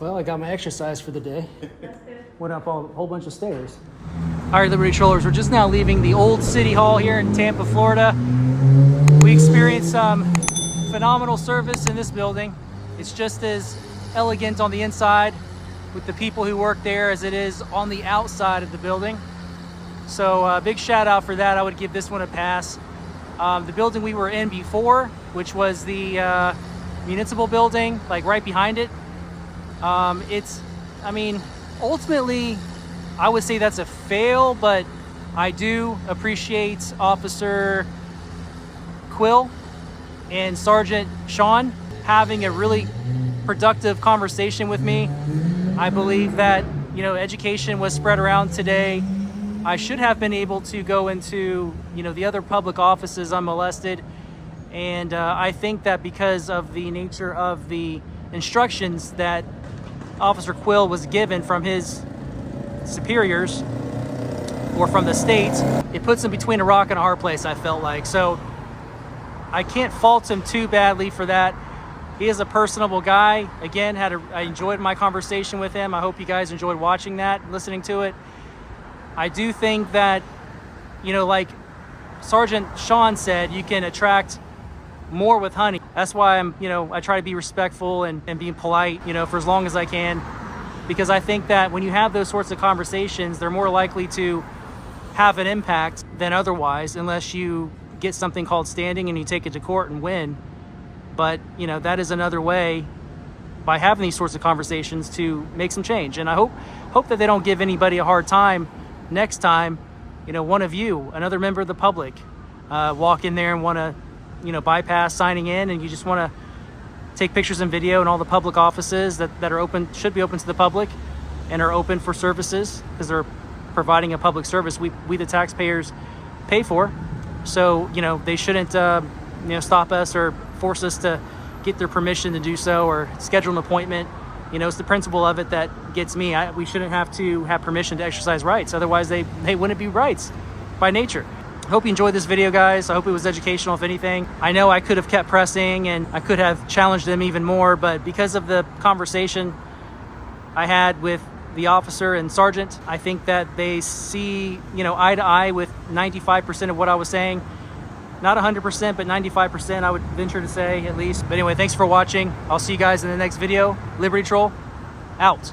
Well, I got my exercise for the day. Went up a whole bunch of stairs. All right, Liberty Trollers, we're just now leaving the old City Hall here in Tampa, Florida. We experienced some phenomenal service in this building. It's just as elegant on the inside with the people who work there as it is on the outside of the building. So big shout out for that. I would give this one a pass. The building we were in before, which was the Municipal building, right behind it, ultimately, I would say that's a fail, but I do appreciate Officer Quill and Sergeant Sean having a really productive conversation with me. I believe that, education was spread around today. I should have been able to go into, the other public offices unmolested. And I think that because of the nature of the instructions that Officer Quill was given from his superiors or from the state, it puts him between a rock and a hard place, I felt like. So I can't fault him too badly for that. He is a personable guy. Again, I enjoyed my conversation with him. I hope you guys enjoyed watching that, listening to it. I do think that, like Sergeant Sean said, you can attract more with honey. That's why I try to be respectful and being polite, for as long as I can, because I think that when you have those sorts of conversations, they're more likely to have an impact than otherwise, unless you get something called standing and you take it to court and win. But, that is another way, by having these sorts of conversations, to make some change. And I hope that they don't give anybody a hard time next time, one of you, another member of the public, walk in there and want to, bypass signing in, and you just want to take pictures and video in all the public offices that are open, should be open to the public and are open for services because they're providing a public service we the taxpayers pay for. So, they shouldn't, stop us or force us to get their permission to do so or schedule an appointment. It's the principle of it that gets me. We shouldn't have to have permission to exercise rights. Otherwise, they wouldn't be rights by nature. I hope you enjoyed this video, guys. I hope it was educational, if anything. I know I could have kept pressing and I could have challenged them even more, but because of the conversation I had with the officer and sergeant. I think that they see, eye to eye with 95% of what I was saying. Not 100%, but 95%, I would venture to say, at least. But anyway, thanks for watching. I'll see you guys in the next video. Liberty Troll, out.